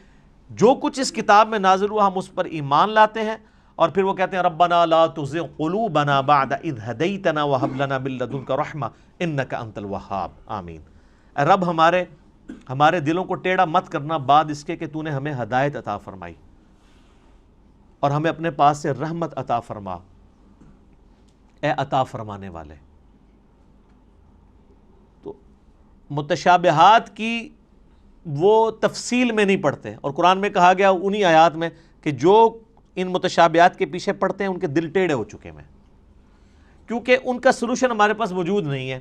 جو کچھ اس کتاب میں نازل ہوا ہم اس پر ایمان لاتے ہیں. اور پھر وہ کہتے ہیں ربنا لا تزغ قلوبنا بعد اذ ہدیتنا وہب لنا من لدنک رحمہ انک انت الوہاب آمین. اے رب ہمارے دلوں کو ٹیڑھا مت کرنا بعد اس کے کہ تو نے ہمیں ہدایت عطا فرمائی، اور ہمیں اپنے پاس سے رحمت عطا فرما، اے عطا فرمانے والے. تو متشابہات کی وہ تفصیل میں نہیں پڑھتے، اور قرآن میں کہا گیا انہی آیات میں کہ جو ان متشابہات کے پیچھے پڑھتے ہیں ان کے دل ٹیڑھے ہو چکے ہیں، کیونکہ ان کا سلوشن ہمارے پاس موجود نہیں ہے.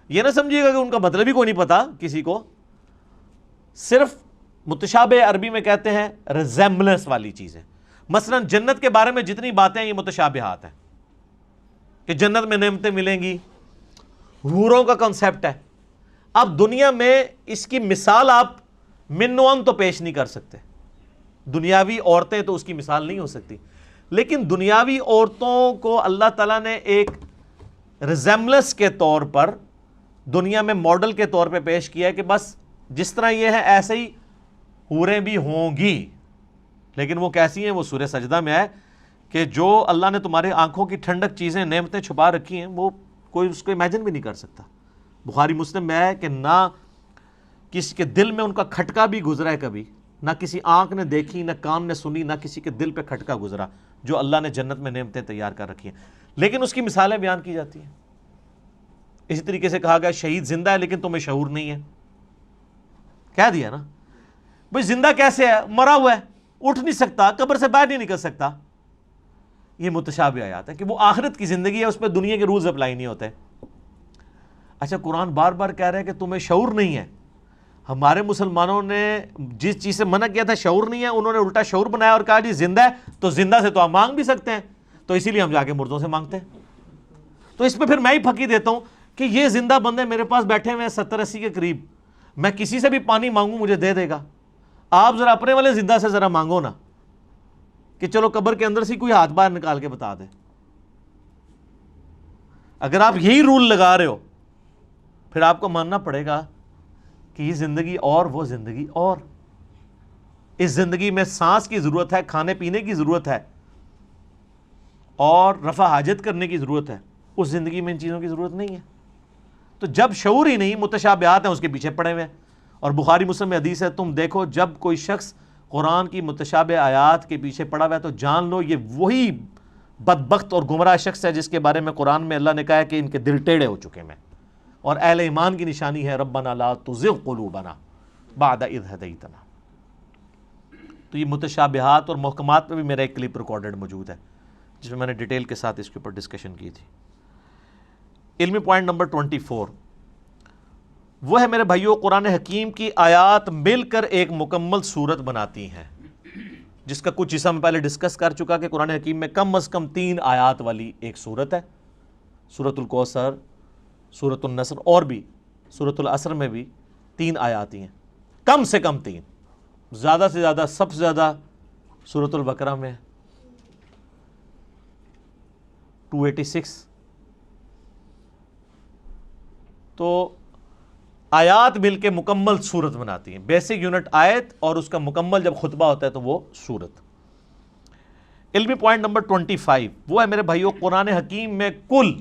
یہ نہ سمجھیے گا کہ ان کا مطلب ہی کوئی نہیں پتا کسی کو. صرف متشابہ عربی میں کہتے ہیں ریزیمبلنس والی چیزیں. مثلا جنت کے بارے میں جتنی باتیں ہیں یہ متشابہات ہیں کہ جنت میں نعمتیں ملیں گی، حوروں کا کنسیپٹ ہے. اب دنیا میں اس کی مثال آپ من و ان تو پیش نہیں کر سکتے، دنیاوی عورتیں تو اس کی مثال نہیں ہو سکتی، لیکن دنیاوی عورتوں کو اللہ تعالیٰ نے ایک ریزیمبلنس کے طور پر دنیا میں ماڈل کے طور پہ پیش کیا ہے کہ بس جس طرح یہ ہے ایسے ہی حوریں بھی ہوں گی. لیکن وہ کیسی ہیں؟ وہ سورہ سجدہ میں ہے کہ جو اللہ نے تمہارے آنکھوں کی ٹھنڈک چیزیں نعمتیں چھپا رکھی ہیں وہ کوئی اس کو امیجن بھی نہیں کر سکتا. بخاری مسلم میں ہے کہ نہ کسی کے دل میں ان کا کھٹکا بھی گزرا ہے کبھی، نہ کسی آنکھ نے دیکھی، نہ کان نے سنی، نہ کسی کے دل پہ کھٹکا گزرا جو اللہ نے جنت میں نعمتیں تیار کر رکھی ہیں. لیکن اس کی مثالیں بیان کی جاتی ہیں. اسی طریقے سے کہا گیا شہید زندہ ہے لیکن تمہیں شعور نہیں ہے. کہہ دیا نا بھئی زندہ کیسے ہے؟ مرا ہوا ہے، اٹھ نہیں سکتا، قبر سے باہر نہیں نکل سکتا. یہ متشابہ آیات ہے کہ وہ آخرت کی زندگی ہے، اس پہ دنیا کے رولز اپلائی نہیں ہوتے. اچھا قرآن بار بار کہہ رہا ہے کہ تمہیں شعور نہیں ہے. ہمارے مسلمانوں نے جس چیز سے منع کیا تھا شعور نہیں ہے، انہوں نے الٹا شعور بنایا اور کہا جی زندہ ہے تو زندہ سے تو آپ مانگ بھی سکتے ہیں، تو اسی لیے ہم جا کے مردوں سے مانگتے ہیں. تو اس پہ پھر میں ہی پھکی دیتا ہوں کہ یہ زندہ بندے میرے پاس بیٹھے ہوئے ہیں 70-80 کے قریب، میں کسی سے بھی پانی مانگوں مجھے دے دے گا. آپ ذرا اپنے والے زندہ سے ذرا مانگو نا کہ چلو قبر کے اندر سے کوئی ہاتھ باہر نکال کے بتا دے. اگر آپ یہی رول لگا رہے ہو پھر آپ کو ماننا پڑے گا کہ یہ زندگی اور وہ زندگی اور. اس زندگی میں سانس کی ضرورت ہے، کھانے پینے کی ضرورت ہے اور رفع حاجت کرنے کی ضرورت ہے. اس زندگی میں ان چیزوں کی ضرورت نہیں ہے. تو جب شعور ہی نہیں، متشابہات ہیں اس کے پیچھے پڑے ہوئے ہیں. اور بخاری مسلم میں حدیث ہے، تم دیکھو جب کوئی شخص قرآن کی متشابہ آیات کے پیچھے پڑا ہوا ہے تو جان لو یہ وہی بدبخت اور گمراہ شخص ہے جس کے بارے میں قرآن میں اللہ نے کہا ہے کہ ان کے دل ٹیڑھے ہو چکے ہیں. اور اہل ایمان کی نشانی ہے ربنا لا تزغ قلوبنا بعد اذ ہدیتنا. تو یہ متشابہات اور محکمات پہ بھی میرا ایک کلپ ریکارڈڈ موجود ہے جس میں نے ڈیٹیل کے ساتھ اس کے اوپر ڈسکشن کی تھی. علمی پوائنٹ نمبر 24 وہ ہے میرے بھائیوں، قرآن حکیم کی آیات مل کر ایک مکمل صورت بناتی ہیں، جس کا کچھ حصہ میں پہلے ڈسکس کر چکا کہ قرآن حکیم میں کم از کم 3 آیات والی ایک صورت ہے. سورۃ الکوثر، سورۃ النصر اور بھی سورۃ العصر میں بھی 3 آیات ہی ہیں، کم سے کم 3. زیادہ سے زیادہ سب سے زیادہ سورۃ البقرہ میں 286. تو آیات مل کے مکمل صورت بناتی ہیں. بیسک یونٹ آیت اور اس کا مکمل جب خطبہ ہوتا ہے تو وہ صورت. علمی پوائنٹ نمبر 25 وہ ہے میرے بھائیو، قرآن حکیم میں کل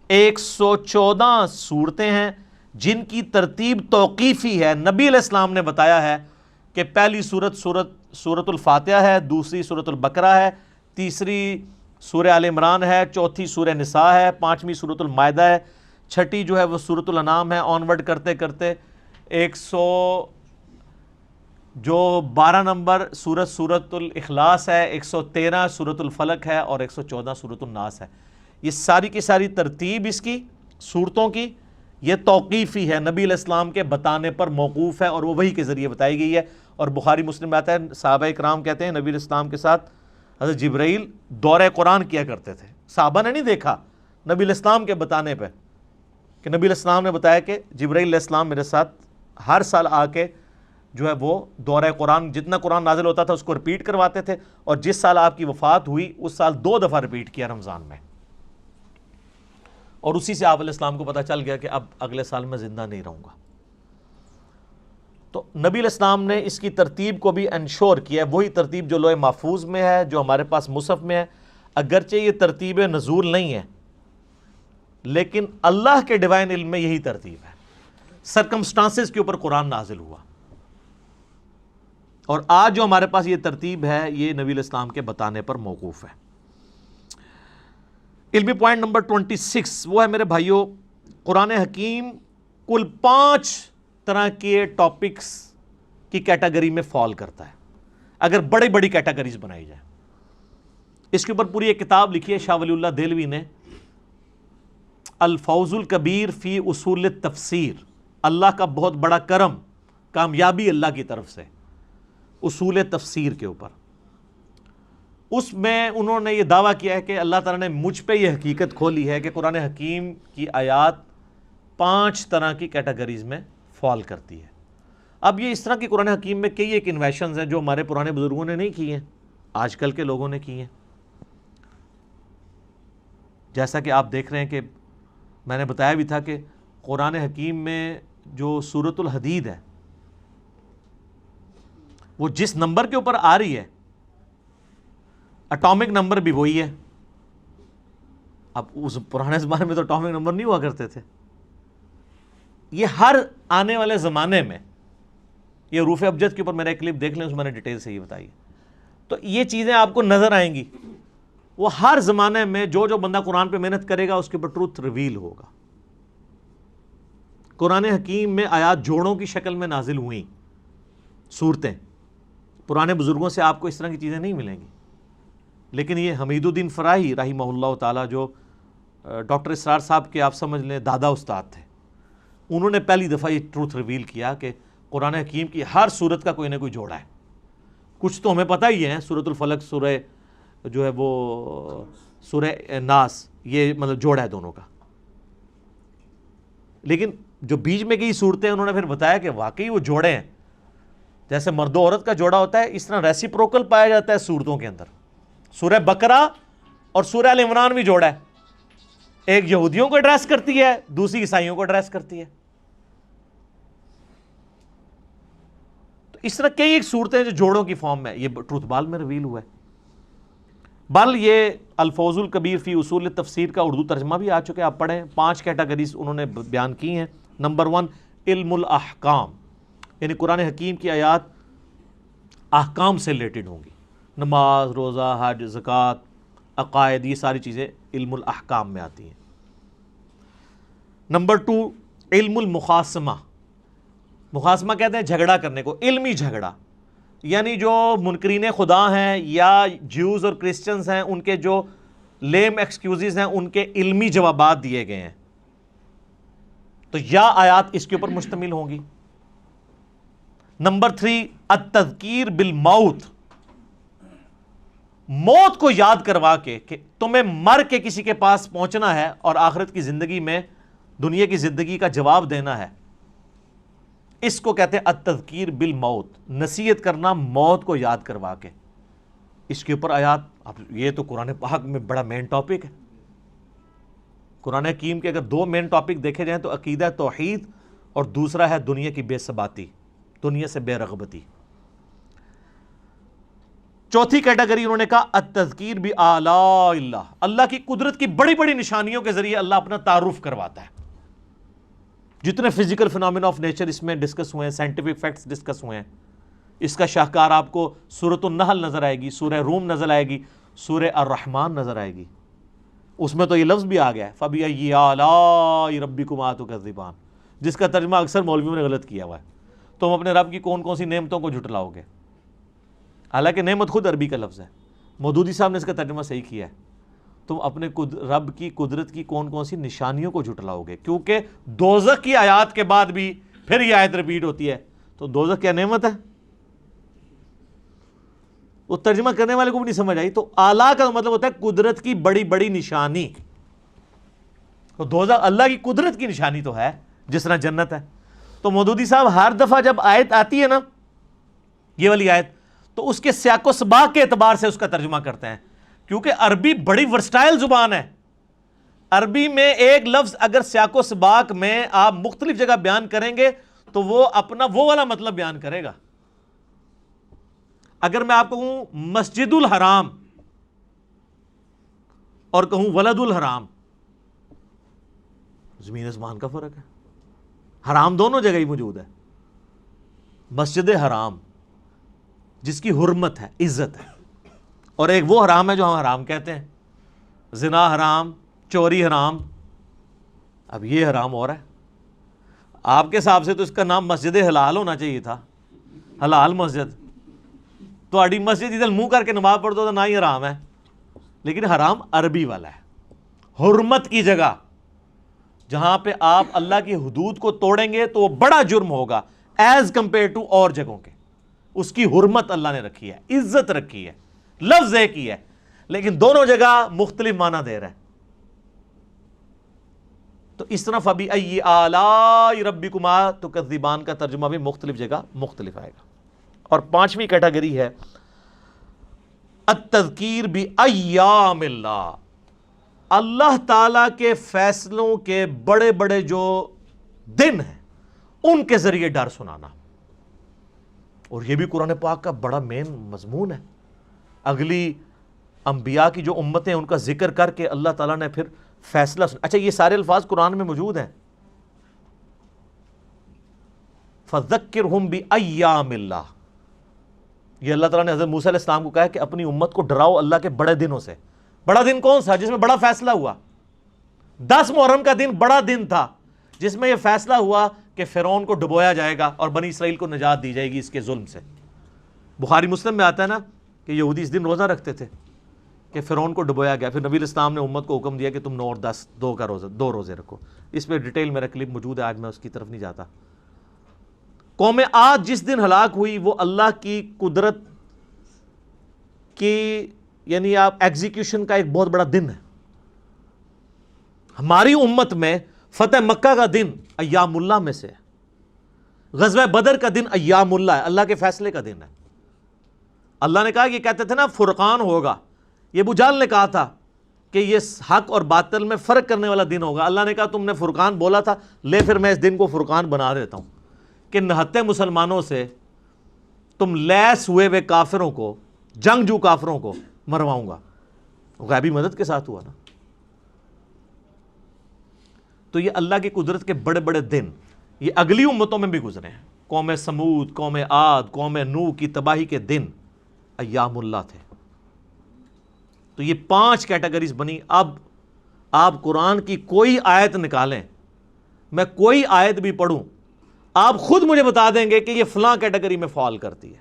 114 صورتیں ہیں جن کی ترتیب توقیفی ہے۔ نبی علیہ السلام نے بتایا ہے کہ پہلی سورۃ الفاتحہ ہے، دوسری سورۃ البقرہ ہے، تیسری سورہ آل عمران ہے، چوتھی سورہ نساء ہے، پانچویں سورۃ المائدہ ہے، چھٹی جو ہے وہ سورۃ الانعام ہے، آنورڈ کرتے کرتے 12 نمبر سورۃ الاخلاص ہے، 113 سورۃ الفلق ہے اور 114 سورۃ الناس ہے۔ یہ ساری کی ساری ترتیب اس کی صورتوں کی یہ توقیفی ہے، نبی علیہ السلام کے بتانے پر موقوف ہے اور وہ وحی کے ذریعے بتائی گئی ہے۔ اور بخاری مسلم میں آتا ہے، صحابہ کرام کہتے ہیں نبی علیہ السلام کے ساتھ حضرت جبرائیل دورہ قرآن کیا کرتے تھے۔ صحابہ نے نہیں دیکھا، نبی علیہ السلام کے بتانے پہ کہ نبی علیہ السلام نے بتایا کہ جبرائیل علیہ السلام میرے ساتھ ہر سال آ کے جو ہے وہ دورہ قرآن، جتنا قرآن نازل ہوتا تھا اس کو رپیٹ کرواتے تھے، اور جس سال آپ کی وفات ہوئی اس سال 2 دفعہ رپیٹ کیا رمضان میں، اور اسی سے آپ علیہ السلام کو پتہ چل گیا کہ اب اگلے سال میں زندہ نہیں رہوں گا۔ تو نبی علیہ السلام نے اس کی ترتیب کو بھی انشور کیا ہے، وہی ترتیب جو لوح محفوظ میں ہے، جو ہمارے پاس مصحف میں ہے، اگرچہ یہ ترتیب نزول نہیں ہے لیکن اللہ کے ڈیوائن علم میں یہی ترتیب ہے، سرکمسٹانسز کے اوپر قرآن نازل ہوا، اور آج جو ہمارے پاس یہ ترتیب ہے یہ نبی علیہ السلام کے بتانے پر موقوف ہے۔ علمی پوائنٹ نمبر 26 وہ ہے میرے بھائیوں، قرآن حکیم کل 5 طرح کے ٹاپکس کی کیٹیگری میں فال کرتا ہے، اگر بڑی بڑی کیٹیگریز بنائی جائیں۔ اس کے اوپر پوری ایک کتاب لکھی ہے شاہ ولی اللہ دہلوی نے، الفوز الکبیر فی اصول التفسیر، اللہ کا بہت بڑا کرم، کامیابی اللہ کی طرف سے اصول تفسیر کے اوپر۔ اس میں انہوں نے یہ دعویٰ کیا ہے کہ اللہ تعالیٰ نے مجھ پہ یہ حقیقت کھولی ہے کہ قرآن حکیم کی آیات 5 طرح کی کیٹیگریز میں فال کرتی ہے۔ اب یہ اس طرح کی قرآن حکیم میں کئی ایک انویشنز ہیں جو ہمارے پرانے بزرگوں نے نہیں کی ہیں، آج کل کے لوگوں نے کی ہیں۔ جیسا کہ آپ دیکھ رہے ہیں کہ میں نے بتایا بھی تھا کہ قرآن حکیم میں جو سورۃ الحدید ہے وہ جس نمبر کے اوپر آ رہی ہے اٹامک نمبر بھی وہی ہے۔ اب اس پرانے زمانے میں تو اٹامک نمبر نہیں ہوا کرتے تھے، یہ ہر آنے والے زمانے میں، یہ حروف ابجد کے اوپر میرا ایک کلپ دیکھ لیں، اس میں نے ڈیٹیل سے یہ بتائی ہے، تو یہ چیزیں آپ کو نظر آئیں گی۔ وہ ہر زمانے میں جو بندہ قرآن پہ محنت کرے گا اس کے اوپر ٹروتھ ریویل ہوگا۔ قرآن حکیم میں آیات جوڑوں کی شکل میں نازل ہوئیں صورتیں، پرانے بزرگوں سے آپ کو اس طرح کی چیزیں نہیں ملیں گی، لیکن یہ حمید الدین فراہی رحمہ اللہ تعالیٰ جو ڈاکٹر اسرار صاحب کے آپ سمجھ لیں دادا استاد تھے، انہوں نے پہلی دفعہ یہ ٹروتھ ریویل کیا کہ قرآن حکیم کی ہر صورت کا کوئی نہ کوئی جوڑا ہے۔ کچھ تو ہمیں پتہ ہی ہے، سورۃ الفلق، سورہ جو ہے وہ سورہ ناس، یہ مطلب جوڑا ہے دونوں کا، لیکن جو بیچ میں کی صورتیں انہوں نے پھر بتایا کہ واقعی وہ جوڑے ہیں، جیسے مرد و عورت کا جوڑا ہوتا ہے اس طرح ریسیپروکل پایا جاتا ہے صورتوں کے اندر۔ سورہ بقرہ اور سورہ آل عمران بھی جوڑا ہے، ایک یہودیوں کو ایڈریس کرتی ہے، دوسری عیسائیوں کو ایڈریس کرتی ہے۔ تو اس طرح کئی ایک صورتیں جو جوڑوں کی فارم میں، یہ ٹروتھ بال میں ریویل ہوا ہے۔ بل یہ الفوز الکبیر فی اصول تفسیر کا اردو ترجمہ بھی آ چکے، آپ پڑھیں، 5 کیٹیگریز انہوں نے بیان کی ہیں۔ نمبر 1 علم الاحکام، یعنی قرآن حکیم کی آیات احکام سے ریلیٹڈ ہوں گی، نماز، روزہ، حج، زکوٰۃ، عقائد، یہ ساری چیزیں علم الاحکام میں آتی ہیں۔ نمبر 2 علم المخاصمہ، مخاصمہ کہتے ہیں جھگڑا کرنے کو، علمی جھگڑا، یعنی جو منکرین خدا ہیں یا جیوز اور کرسچنز ہیں ان کے جو لیم ایکسکیوزز ہیں ان کے علمی جوابات دیے گئے ہیں، تو یا آیات اس کے اوپر مشتمل ہوں گی۔ نمبر 3 التذکیر بالموت، موت کو یاد کروا کے کہ تمہیں مر کے کسی کے پاس پہنچنا ہے اور آخرت کی زندگی میں دنیا کی زندگی کا جواب دینا ہے، اس کو کہتے ہیں التذکیر بالموت، نصیحت کرنا موت کو یاد کروا کے، اس کے اوپر آیات۔ اب یہ تو قرآن پاک میں بڑا مین ٹاپک ہے۔ قرآن حکیم کے اگر 2 مین ٹاپک دیکھے جائیں تو عقیدہ توحید اور دوسرا ہے دنیا کی بے ثباتی، دنیا سے بے رغبتی۔ چوتھی کیٹیگری انہوں نے کہا التذکیر بآلاء اللہ، اللہ کی قدرت کی بڑی بڑی نشانیوں کے ذریعے اللہ اپنا تعارف کرواتا ہے. جتنے فزیکل فینومینا آف نیچر اس میں ڈسکس ہوئے ہیں، سائنٹیفک فیکٹس ڈسکس ہوئے ہیں، اس کا شاہکار آپ کو سورۃ النحل نظر آئے گی، سورہ روم نظر آئے گی، سورہ الرحمن نظر آئے گی. اس میں تو یہ لفظ بھی آ گیا ہے فَبِأَيِّ آلَاءِ رَبِّكُمَا تُكَذِّبَانِ، جس کا ترجمہ اکثر مولویوں نے غلط کیا ہوا ہے. تم اپنے رب کی کون کون سی نعمتوں کو جھٹلاؤ گے؟ حالانکہ نعمت خود عربی کا لفظ ہے. مودودی صاحب نے اس کا ترجمہ صحیح کیا ہے، تم اپنے رب کی قدرت کی کون کون سی نشانیوں کو جھٹلاؤ گے، کیونکہ دوزخ کی آیات کے بعد بھی پھر یہ آیت ریپیٹ ہوتی ہے. تو دوزخ کیا نعمت ہے؟ وہ ترجمہ کرنے والے کو بھی نہیں سمجھ آئی. تو اعلیٰ کا مطلب ہوتا ہے قدرت کی بڑی بڑی نشانی. تو دوزخ اللہ کی قدرت کی نشانی تو ہے، جس طرح جنت ہے. تو مودودی صاحب ہر دفعہ جب آیت آتی ہے نا، یہ والی آیت، تو اس کے سیاق و سباق کے اعتبار سے اس کا ترجمہ کرتے ہیں، کیونکہ عربی بڑی ورسٹائل زبان ہے. عربی میں ایک لفظ اگر سیاق و سباق میں آپ مختلف جگہ بیان کریں گے تو وہ اپنا وہ والا مطلب بیان کرے گا. اگر میں آپ کو کہوں مسجد الحرام اور کہوں ولد الحرام، زمین آسمان کا فرق ہے. حرام دونوں جگہ ہی موجود ہے. مسجد حرام جس کی حرمت ہے، عزت ہے، اور ایک وہ حرام ہے جو ہم حرام کہتے ہیں، زنا حرام، چوری حرام. اب یہ حرام ہو رہا ہے. آپ کے حساب سے تو اس کا نام مسجد حلال ہونا چاہیے تھا، حلال مسجد. تو اڈی مسجد ادھر منہ کر کے نماز پڑھ دو تو نہ ہی حرام ہے، لیکن حرام عربی والا ہے. حرمت کی جگہ جہاں پہ آپ اللہ کی حدود کو توڑیں گے تو وہ بڑا جرم ہوگا ایز کمپیئر ٹو اور جگہوں کے. اس کی حرمت اللہ نے رکھی ہے، عزت رکھی ہے، لفظ ایک ہی ہے، لیکن دونوں جگہ مختلف معنی دے رہا ہے. تو اس طرح فَبِأَيِّ آلَاءِ رَبِّكُمَا تُكَذِّبَانِ کا ترجمہ بھی مختلف جگہ مختلف آئے گا. اور پانچویں کیٹیگری ہے التذکیر بأیام اللہ، اللہ تعالیٰ کے فیصلوں کے بڑے بڑے جو دن ہیں ان کے ذریعے ڈر سنانا. اور یہ بھی قرآن پاک کا بڑا مین مضمون ہے. اگلی انبیاء کی جو امتیں ان کا ذکر کر کے اللہ تعالیٰ نے پھر فیصلہ اچھا یہ سارے الفاظ قرآن میں موجود ہیں. فَذَكِّرْهُمْ بِأَيَّامِ اللَّهِ، یہ اللہ تعالیٰ نے حضرت موسیٰ علیہ السلام کو کہا کہ اپنی امت کو ڈراؤ اللہ کے بڑے دنوں سے. بڑا دن کون سا؟ جس میں بڑا فیصلہ ہوا. 10 محرم کا دن بڑا دن تھا جس میں یہ فیصلہ ہوا کہ فرعون کو ڈبویا جائے گا اور بنی اسرائیل کو نجات دی جائے گی اس کے ظلم سے. بخاری مسلم میں آتا ہے نا کہ یہودی اس دن روزہ رکھتے تھے کہ فرعون کو ڈبویا گیا. پھر نبی علیہ السلام نے امت کو حکم دیا کہ تم 9 اور 10 دو روزے رکھو. اس پہ ڈیٹیل میرا کلپ موجود ہے، آج میں اس کی طرف نہیں جاتا. قوم عاد جس دن ہلاک ہوئی وہ اللہ کی قدرت کی یعنی آپ ایگزیکیوشن کا ایک بہت بڑا دن ہے. ہماری امت میں فتح مکہ کا دن ایام اللہ میں سے ہے. غزوہ بدر کا دن ایام اللہ ہے، اللہ کے فیصلے کا دن ہے. اللہ نے کہا، یہ کہتے تھے نا فرقان ہوگا، یہ ابو جہل نے کہا تھا کہ یہ حق اور باطل میں فرق کرنے والا دن ہوگا. اللہ نے کہا تم نے فرقان بولا تھا، لے پھر میں اس دن کو فرقان بنا دیتا ہوں کہ نہتے مسلمانوں سے تم لیس ہوئے ہوئے کافروں کو، جنگجو کافروں کو مرواؤں گا. غیبی مدد کے ساتھ ہوا نا. تو یہ اللہ کی قدرت کے بڑے بڑے دن یہ اگلی امتوں میں بھی گزرے ہیں. قوم سمود، قوم عاد، قوم نوح کی تباہی کے دن ایام اللہ تھے. تو یہ 5 کیٹیگریز بنی. اب آپ قرآن کی کوئی آیت نکالیں، میں کوئی آیت بھی پڑھوں، آپ خود مجھے بتا دیں گے کہ یہ فلاں کیٹیگری میں فال کرتی ہے.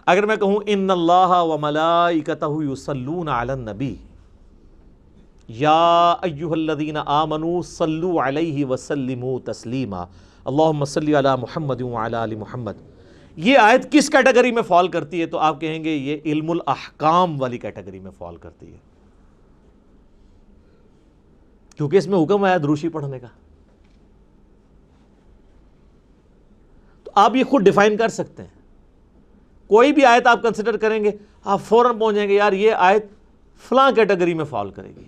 اگر میں کہوں ان اللہ وملائکتہ یصلون علی النبی یا ایھا الذین آمنوا صلوا علیہ وسلموا تسلیما اللہم صلی علی محمد وعلی آل محمد، یہ آیت کس کیٹیگری میں فال کرتی ہے؟ تو آپ کہیں گے یہ علم الاحکام والی کیٹیگری میں فال کرتی ہے، کیونکہ اس میں حکم آیا دروشی پڑھنے کا. تو آپ یہ خود ڈیفائن کر سکتے ہیں. کوئی بھی آیت آپ کنسیڈر کریں گے آپ فوراً پہنچ جائیں گے یار یہ آیت فلاں کیٹیگری میں فال کرے گی.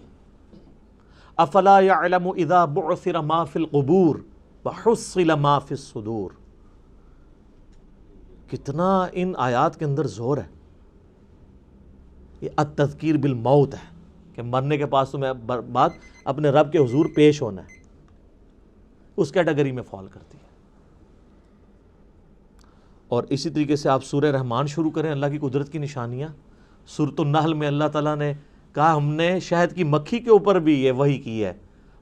افلا يعلم اذا بعثر ما في القبور وحصل ما في الصدور. کتنا ان آیات کے اندر زور ہے. یہ التذکیر بالموت ہے کہ مرنے کے پاس تمہیں بعد اپنے رب کے حضور پیش ہونا ہے، اس کیٹیگری میں فال کرتی ہے. اور اسی طریقے سے آپ سورہ رحمان شروع کریں، اللہ کی قدرت کی نشانیاں. سورۃ النحل میں اللہ تعالیٰ نے کہا ہم نے شہد کی مکھی کے اوپر بھی یہ وحی کی ہے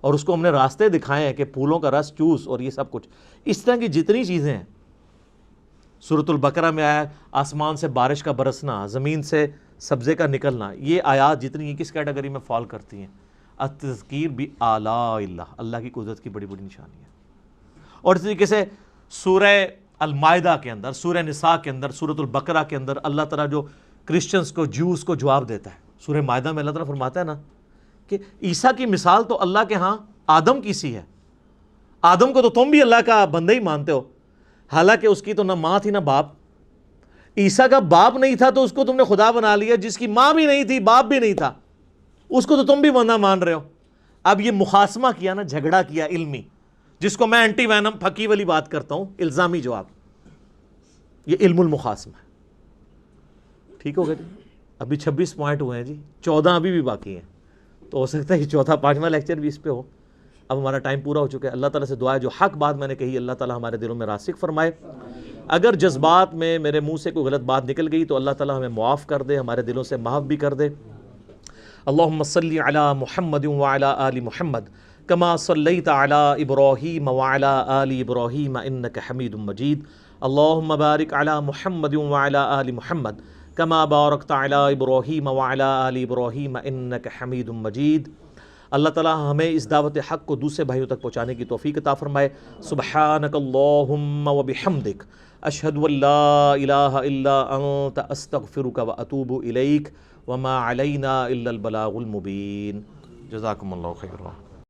اور اس کو ہم نے راستے دکھائے ہیں کہ پھولوں کا رس چوس اور یہ سب کچھ. اس طرح کی جتنی چیزیں ہیں. سورۃ البقرہ میں آیا آسمان سے بارش کا برسنا، زمین سے سبزے کا نکلنا. یہ آیات جتنی ہیں کس کیٹیگری میں فال کرتی ہیں؟ التذکیر بآلاء اللہ، اللہ کی قدرت کی بڑی بڑی نشانی ہے. اور اس طریقے سے سورہ المائدہ کے اندر، سورہ نساء کے اندر، سورۃ البقرہ کے اندر اللہ تعالیٰ جو کرسچنز کو، جوز کو جواب دیتا ہے. سورہ مائدہ میں اللہ تعالیٰ فرماتا ہے نا کہ عیسیٰ کی مثال تو اللہ کے ہاں آدم کی سی ہے. آدم کو تو تم بھی اللہ کا بندہ ہی مانتے ہو، حالانکہ اس کی تو نہ ماں تھی نہ باپ. عیسیٰ کا باپ نہیں تھا تو اس کو تم نے خدا بنا لیا. جس کی ماں بھی نہیں تھی، باپ بھی نہیں تھا، اس کو تو تم بھی بندہ مان رہے ہو. اب یہ مخاصمہ کیا نا، جھگڑا کیا علمی، جس کو میں اینٹی وینم پھکی والی بات کرتا ہوں، الزامی جواب. یہ علم المخاصمہ ہے. ٹھیک ہو گیا جی؟ ابھی 26 پوائنٹ ہوئے ہیں جی، 14 ابھی بھی باقی ہیں. تو ہو سکتا ہے یہ چوتھا 5واں لیکچر بھی اس پہ ہو. اب ہمارا ٹائم پورا ہو چکا ہے. اللہ تعالیٰ سے دعا ہے جو حق بات میں نے کہی اللہ تعالیٰ ہمارے دلوں میں راسخ فرمائے. اگر جذبات میں میرے منہ سے کوئی غلط بات نکل گئی تو اللہ تعالیٰ ہمیں معاف کر دے، ہمارے دلوں سے محو بھی کر دے. اللہم صلی علی محمد وعلی آل محمد کما صلیت علی ابراہیم وعلی آل ابراہیم انک حمید مجید. اللہم بارک علی محمد وعلی آل محمد کما بارکت علی ابراہیم وعلی آل ابراہیم انک حمید مجید. اللہ تعالیٰ ہمیں اس دعوت حق کو دوسرے بھائیوں تک پہنچانے کی توفیق عطا فرمائے. سبحانک اللہم وبحمدک اشہد ان لا الہ الا انت استغفرک واتوب الیک وما علینا الا البلاغ المبین. جزاکم اللہ خیرا.